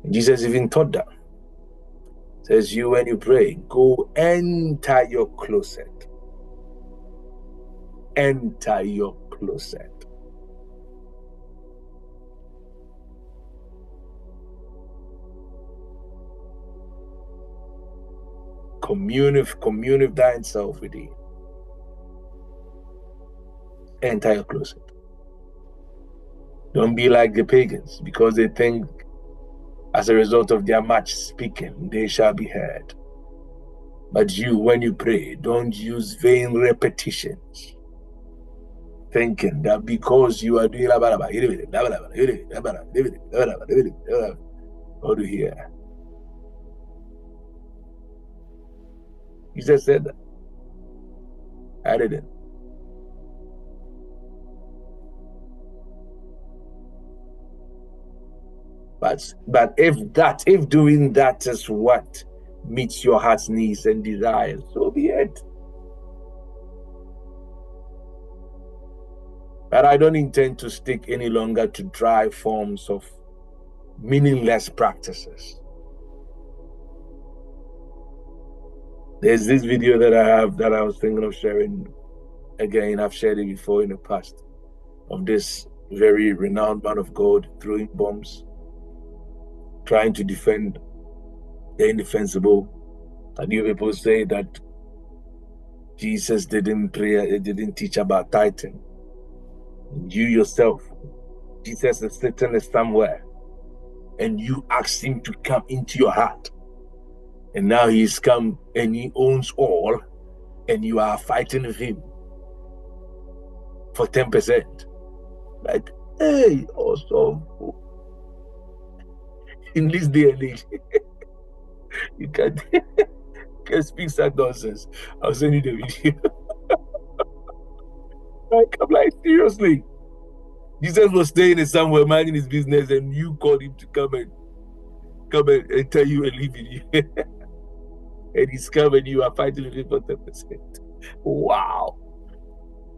And Jesus even taught that. Says, you, when you pray, go enter your closet. Enter your closet. Commune with thine self within. Enter your closet. Don't be like the pagans, because they think as a result of their much speaking, they shall be heard. But you, when you pray, don't use vain repetitions, thinking that because you are doing what do you hear? Jesus said that. I didn't. But if doing that is what meets your heart's needs and desires, so be it. But I don't intend to stick any longer to dry forms of meaningless practices. There's this video that I have that I was thinking of sharing. Again, I've shared it before in the past, of this very renowned man of God throwing bombs, trying to defend the indefensible. And you people say that Jesus didn't teach about tithing. You yourself, Jesus is sitting somewhere, and you asked him to come into your heart. And now he's come and he owns all, and you are fighting with him for 10%. Like, hey, also, in this day and age, you can speak such nonsense. I'll send you the video. I'm like, seriously? Jesus was staying in somewhere, minding his business, and you called him to come and tell you and leave you. And he's come and you are fighting with him for 10%. Wow.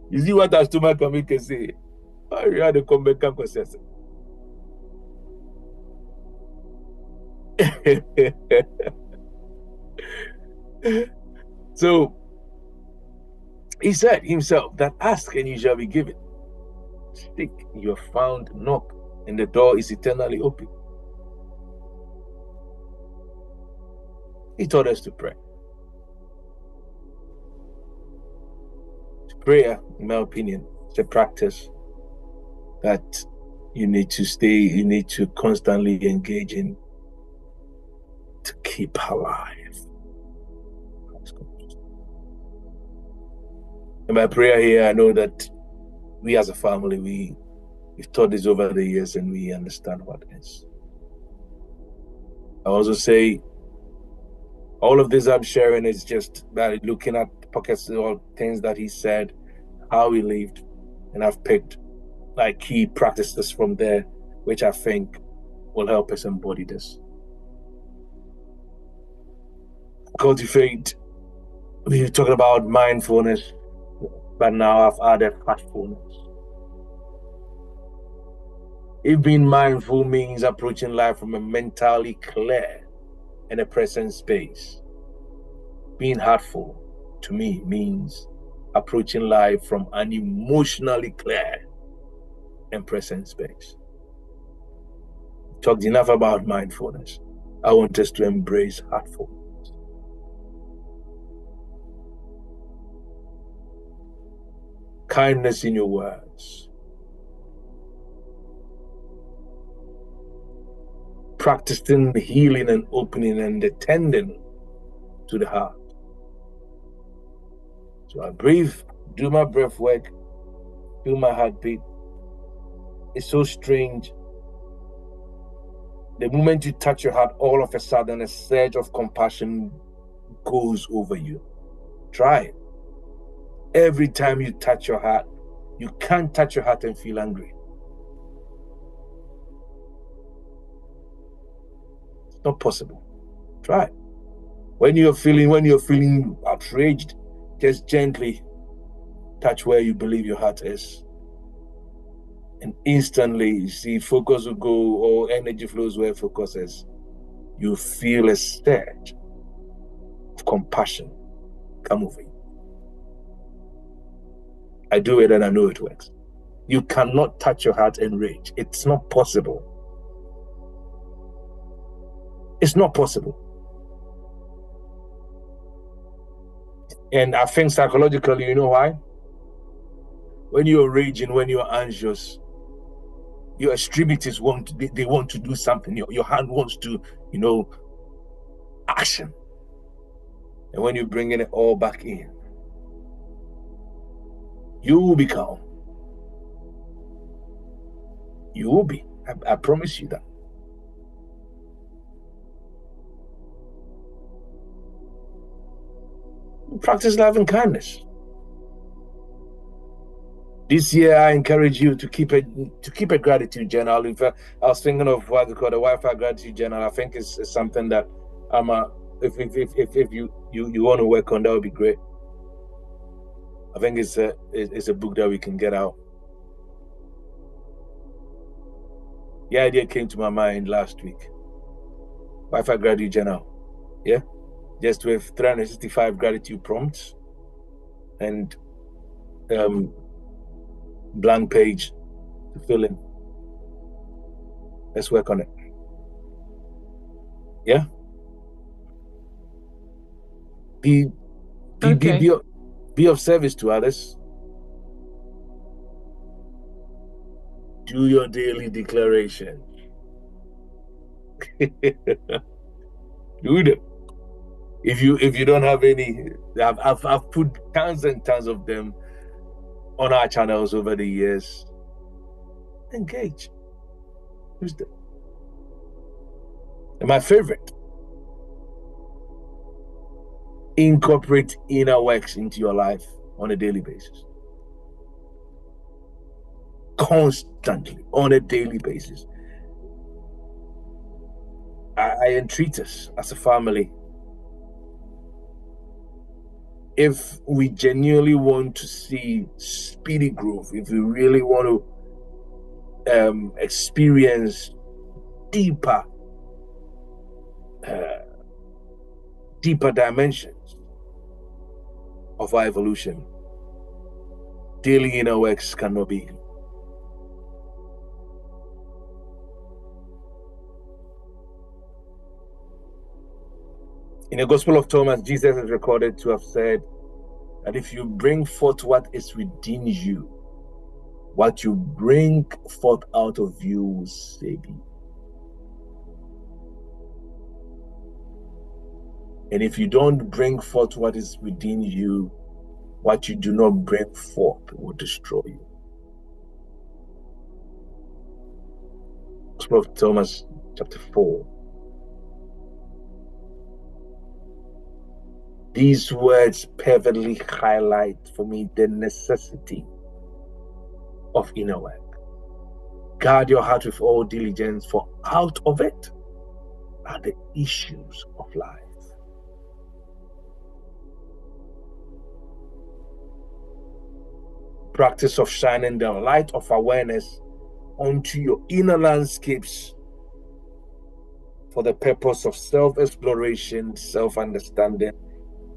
You see what our stomach can say? You had to come back and process it. So he said himself that ask and you shall be given. Seek, you are found, knock, and the door is eternally open. He taught us to pray. Prayer, in my opinion, is a practice that you need to constantly engage in to keep alive. In my prayer here, I know that we as a family, we've taught this over the years and we understand what it is. I also say all of this I'm sharing is just that looking at pockets or things that he said, how he lived, and I've picked like key practices from there, which I think will help us embody this. Cultivate. We're talking about mindfulness, but now I've added heartfulness. If being mindful means approaching life from a mentally clear and a present space, being heartful to me means approaching life from an emotionally clear and present space. Talked enough about mindfulness. I want us to embrace heartfulness. Kindness in your words. Practicing the healing and opening and the tending to the heart. So I breathe, do my breath work, feel my heartbeat. It's so strange. The moment you touch your heart, all of a sudden a surge of compassion goes over you. Try it. Every time you touch your heart, you can't touch your heart and feel angry. It's not possible. Try it. When you're feeling outraged, just gently touch where you believe your heart is. And instantly, you see, focus will go, or energy flows where focus is. You feel a surge of compassion come over you. I do it and I know it works. You cannot touch your heart and rage. It's not possible. It's not possible. And I think psychologically, you know why? When you're raging, when you're anxious, your extremities want to do something. Your hand wants to, action. And when you're bringing it all back in, you will be calm. You will be. I promise you that. Practice love and kindness. This year, I encourage you to keep a gratitude journal. In fact, I was thinking of what we call the Wi-Fi gratitude journal. I think it's something that if you want to work on, that would be great. I think it's a book that we can get out. The idea came to my mind last week. Wi-Fi gratitude journal, yeah, just with 365 gratitude prompts and blank page to fill in. Let's work on it. Yeah. Be of service to others. Do your daily declaration. Do them. If you don't have any, I've put tons and tons of them on our channels over the years. Engage. Use them. And my favorite, incorporate inner works into your life on a daily basis. constantly on a daily basis. I entreat us as a family, if we genuinely want to see speedy growth, if we really want to experience deeper dimensions of our evolution, daily inner works cannot be. In the Gospel of Thomas, Jesus is recorded to have said that if you bring forth what is within you, what you bring forth out of you will save you. And if you don't bring forth what is within you, what you do not bring forth will destroy you. Gospel of Thomas, chapter 4. These words perfectly highlight for me the necessity of inner work. Guard your heart with all diligence, for out of it are the issues of life. Practice of shining the light of awareness onto your inner landscapes for the purpose of self-exploration, self-understanding,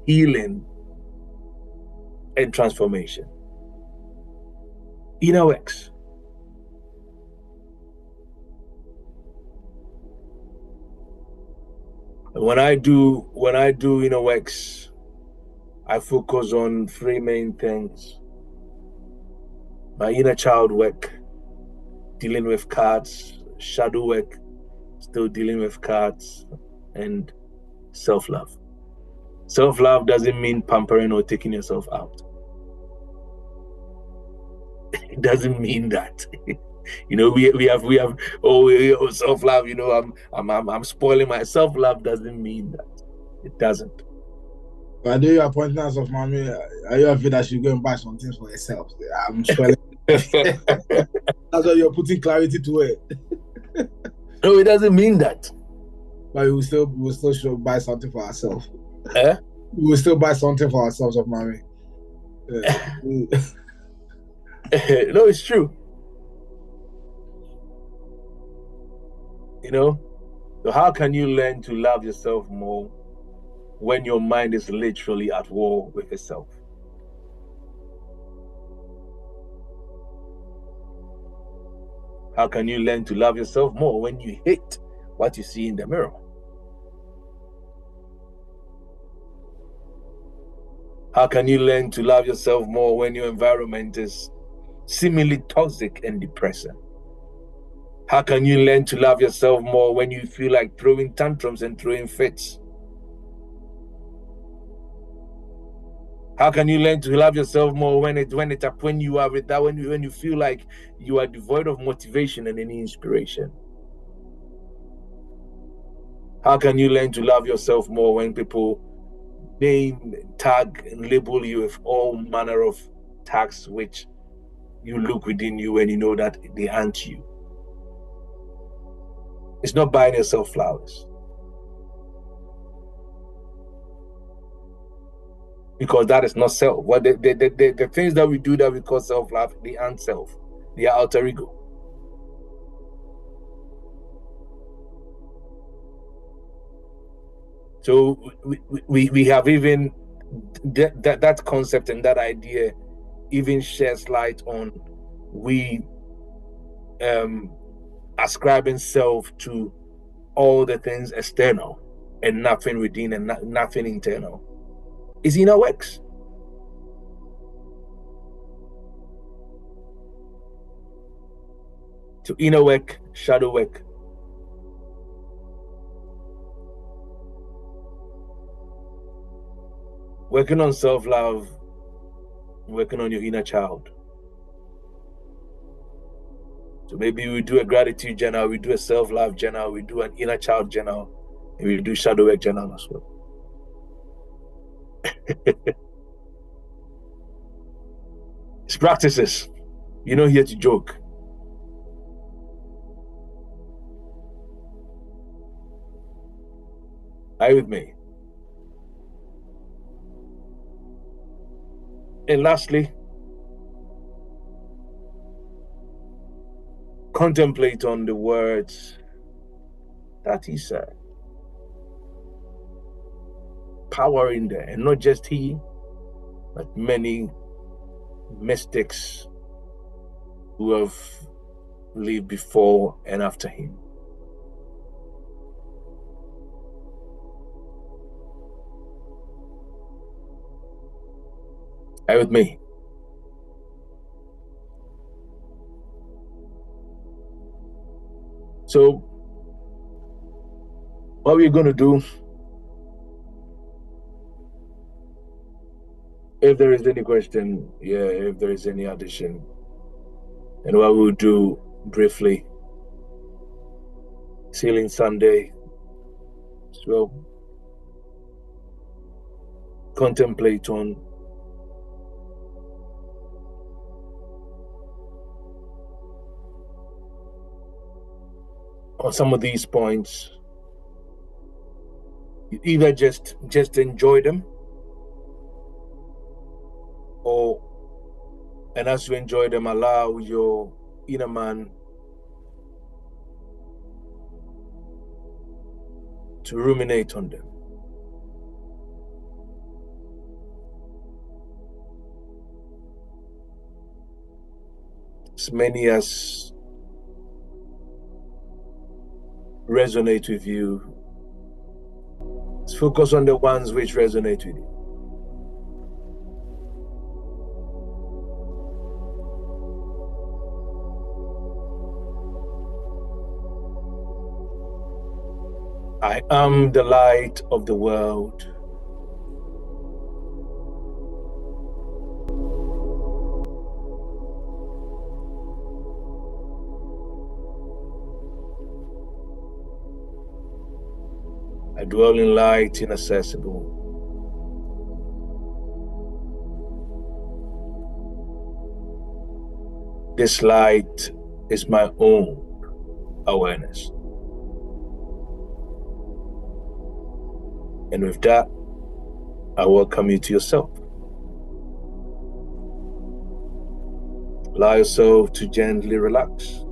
healing, and transformation. Inner works. When I do inner works, I focus on three main things. My inner child work, dealing with cards, shadow work, still dealing with cards, and self-love. Self-love doesn't mean pampering or taking yourself out. It doesn't mean that. You know, we have self-love, you know, I'm spoiling my self-love doesn't mean that. It doesn't. But I do your appointments of mommy. Are you afraid that she's going to buy some things for herself? I'm spoiling. That's why you're putting clarity to it. No, it doesn't mean that. But we will still should buy something for ourselves. Eh? We will still buy something for ourselves of mommy. No, it's true. You know, so how can you learn to love yourself more when your mind is literally at war with itself? How can you learn to love yourself more when you hate what you see in the mirror? How can you learn to love yourself more when your environment is seemingly toxic and depressing? How can you learn to love yourself more when you feel like throwing tantrums and throwing fits? How can you learn to love yourself more when you are with that, when you feel like you are devoid of motivation and any inspiration? How can you learn to love yourself more when people name, tag, and label you with all manner of tags which you look within you and you know that they aren't you? It's not buying yourself flowers. Because that is not self. What the things that we do that we call self-love, they aren't self. They are alter ego. So we have even that concept and that idea even sheds light on we ascribing self to all the things external and nothing within and nothing internal. It's inner works. So inner work, shadow work. Working on self-love, working on your inner child. So maybe we do a gratitude journal, we do a self-love journal, we do an inner child journal, and we do shadow work journal as well. It's practices. You're not here to joke. Are you with me? And lastly, contemplate on the words that he said. Power in there, and not just he, but many mystics who have lived before and after him. Are you with me? So, what we're going to do, if there is any question, if there is any addition, and what we'll do briefly, Sealing Sunday, so contemplate on some of these points. You either just enjoy them, and as you enjoy them, allow your inner man to ruminate on them. As many as resonate with you, let's focus on the ones which resonate with you. I am the light of the world. I dwell in light inaccessible. This light is my own awareness. And with that, I welcome you to yourself. Allow yourself to gently relax.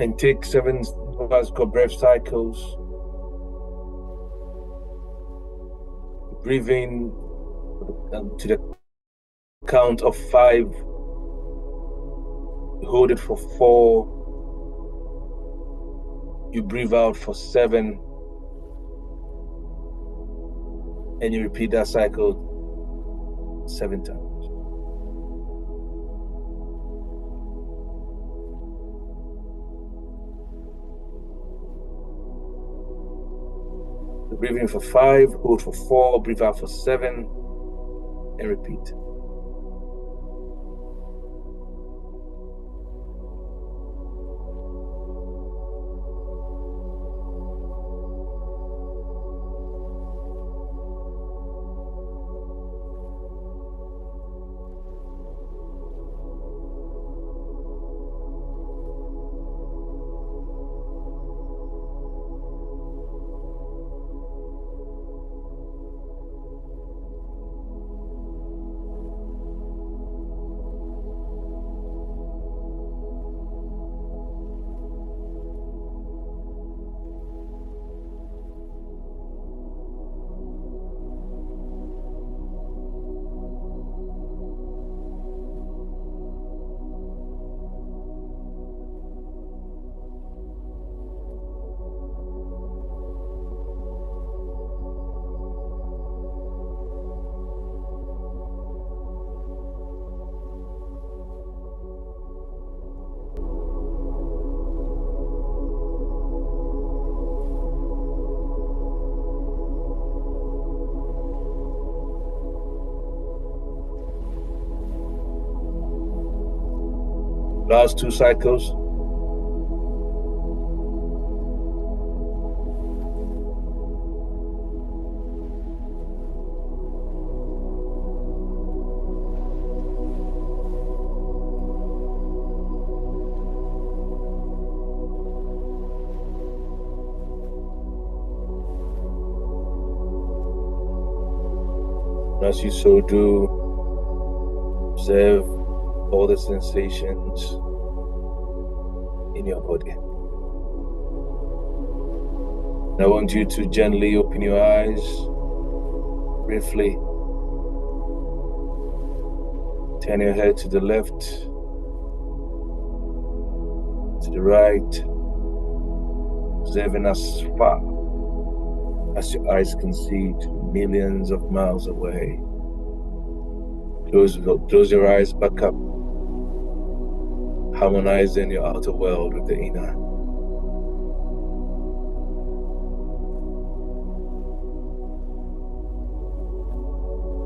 And take 7 breath cycles. Breathe in to the count of 5. Hold it for 4. You breathe out for 7. And you repeat that cycle 7 times. Breathe in for 5, hold for 4, breathe out for 7, and repeat. Last 2 cycles. As you so do, observe all the sensations in your body. And I want you to gently open your eyes briefly. Turn your head to the left, to the right, observing as far as your eyes can see to millions of miles away. Close your eyes back up, harmonizing your outer world with the inner.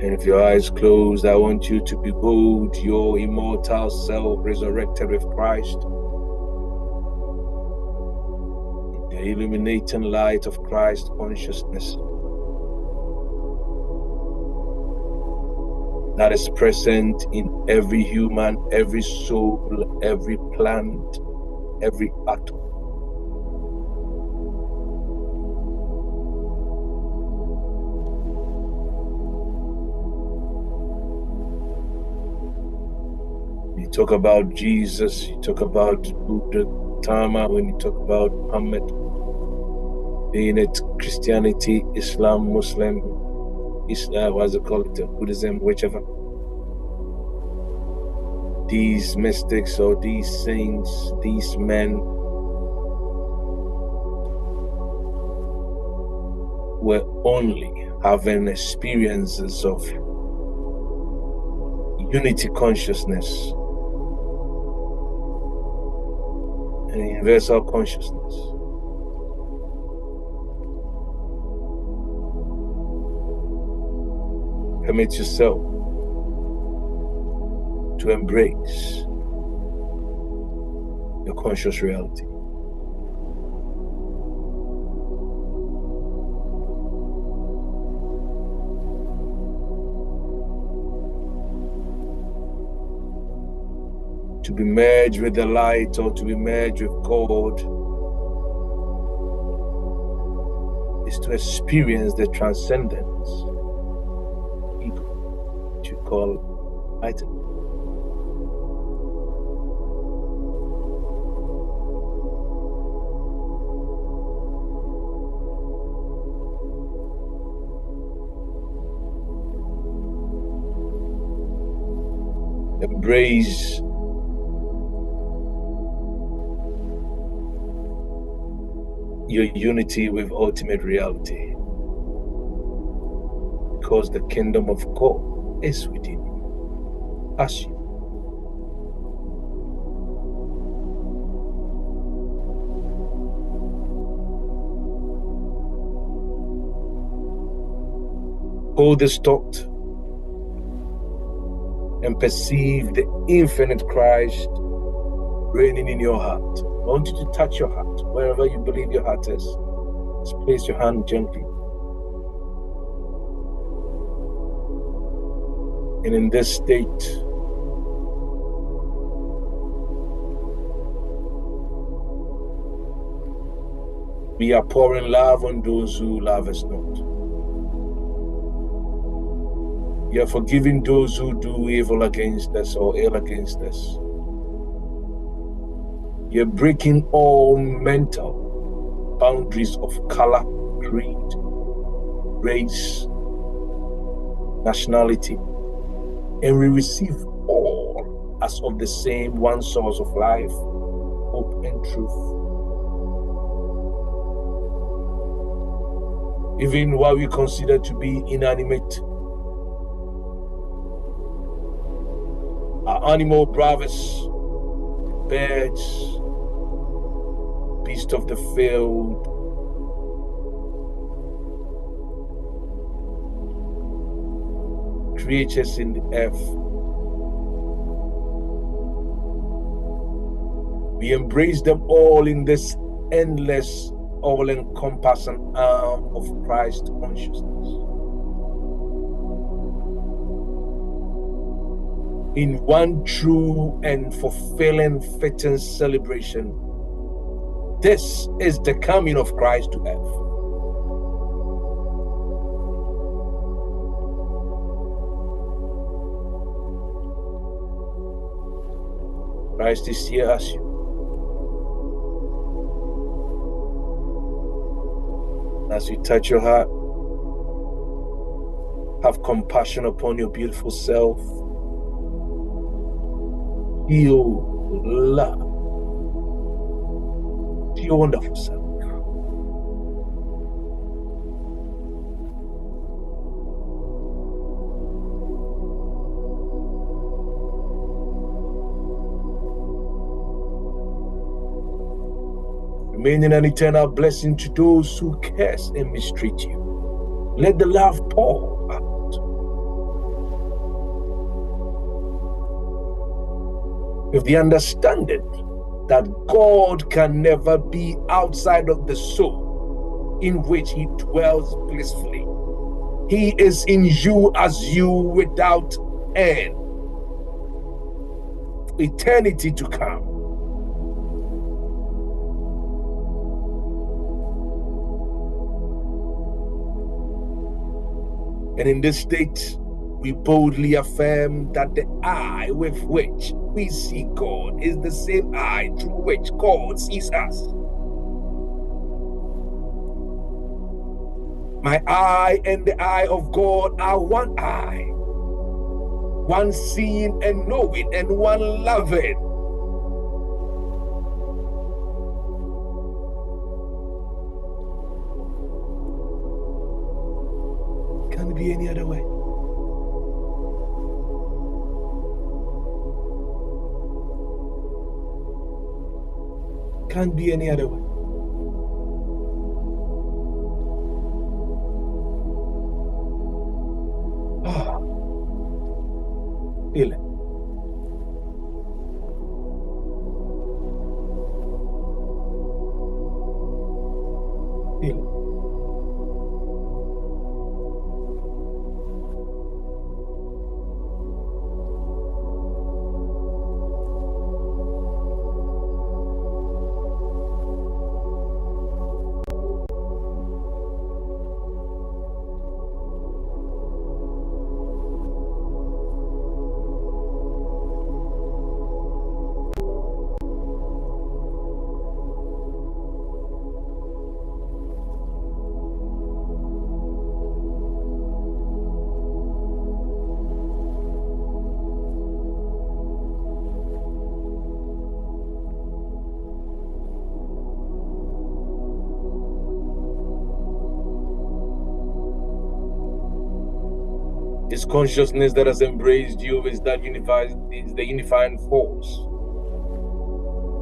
And if your eyes closed, I want you to behold your immortal self resurrected with Christ in the illuminating light of Christ consciousness that is present in every human, every soul, every plant, every atom. You talk about Jesus, you talk about Buddha, Dharma, when you talk about Muhammad, being it Christianity, Islam, Muslim, what's it called, Buddhism, whichever. These mystics or these saints, these men were only having experiences of unity consciousness and universal consciousness. Permit yourself to embrace your conscious reality. To be merged with the light or to be merged with God is to experience the transcendence which you call enlightenment. Embrace your unity with ultimate reality, because the kingdom of God is within you, as you. Hold this thought and perceive the infinite Christ reigning in your heart. I want you to touch your heart, wherever you believe your heart is. Just place your hand gently. And in this state, we are pouring love on those who love us not. We are forgiving those who do evil against us or ill against us. You're breaking all mental boundaries of color, creed, race, nationality, and we receive all as of the same one source of life, hope, and truth. Even what we consider to be inanimate, our animal brothers, birds, beasts of the field, creatures in the earth. We embrace them all in this endless, all-encompassing arm of Christ consciousness. In one true and fulfilling, fitting celebration. This is the coming of Christ to earth. Christ is here as you. As you touch your heart, have compassion upon your beautiful self. Feel love to your wonderful self. Remaining an eternal blessing to those who curse and mistreat you. Let the love pour out. With the understanding that God can never be outside of the soul in which he dwells blissfully. He is in you as you without end. Eternity to come. And in this state, we boldly affirm that the eye with which we see God is the same eye through which God sees us. My eye and the eye of God are one eye, one seeing and knowing and one loving. Can it be any other way? Can't be any other way. Ah, feel it. Feel it. This consciousness that has embraced you is the unifying force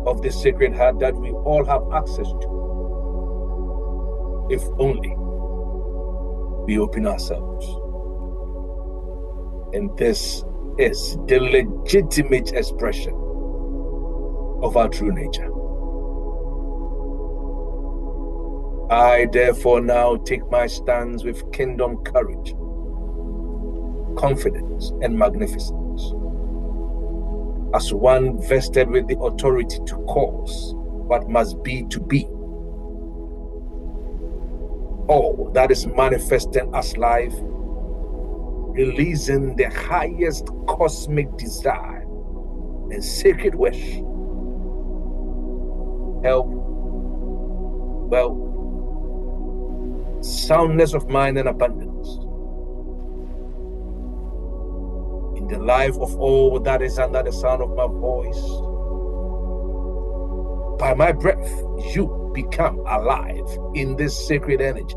of the Sacred Heart that we all have access to, if only we open ourselves. And this is the legitimate expression of our true nature. I therefore now take my stance with kingdom courage, confidence, and magnificence, as one vested with the authority to cause what must be to be. All that is manifesting as life, releasing the highest cosmic desire and sacred wish, health, wealth, soundness of mind, and abundance in the life of all that is under the sound of my voice. By my breath, you become alive in this sacred energy.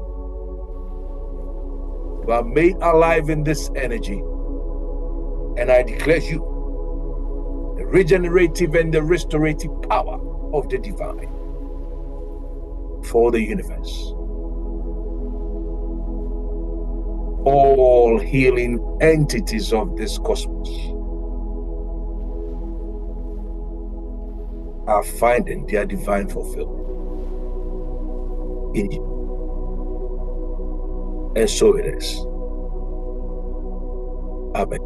You are made alive in this energy, and I declare you the regenerative and the restorative power of the divine for the universe. All healing entities of this cosmos are finding their divine fulfillment in you. And so it is. Amen.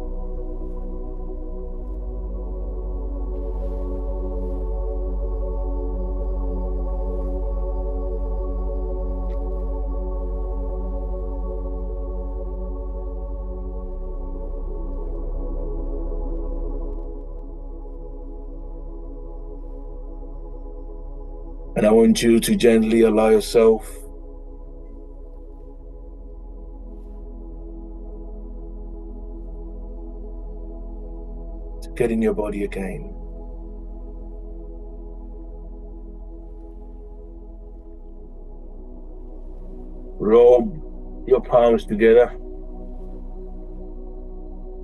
And I want you to gently allow yourself to get in your body again. Rub your palms together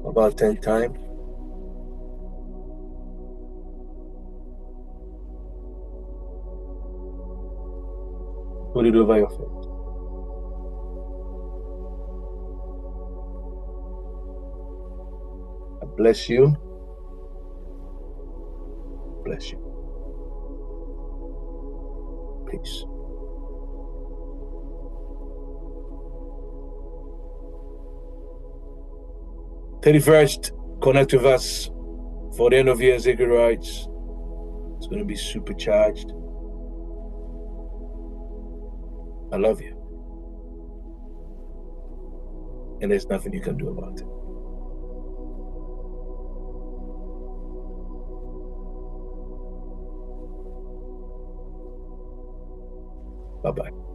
about 10 times. Put it over your face. I bless you. Bless you. Peace. 31st, connect with us for the end of year Ziggy Rights. It's going to be supercharged. I love you. And there's nothing you can do about it. Bye-bye.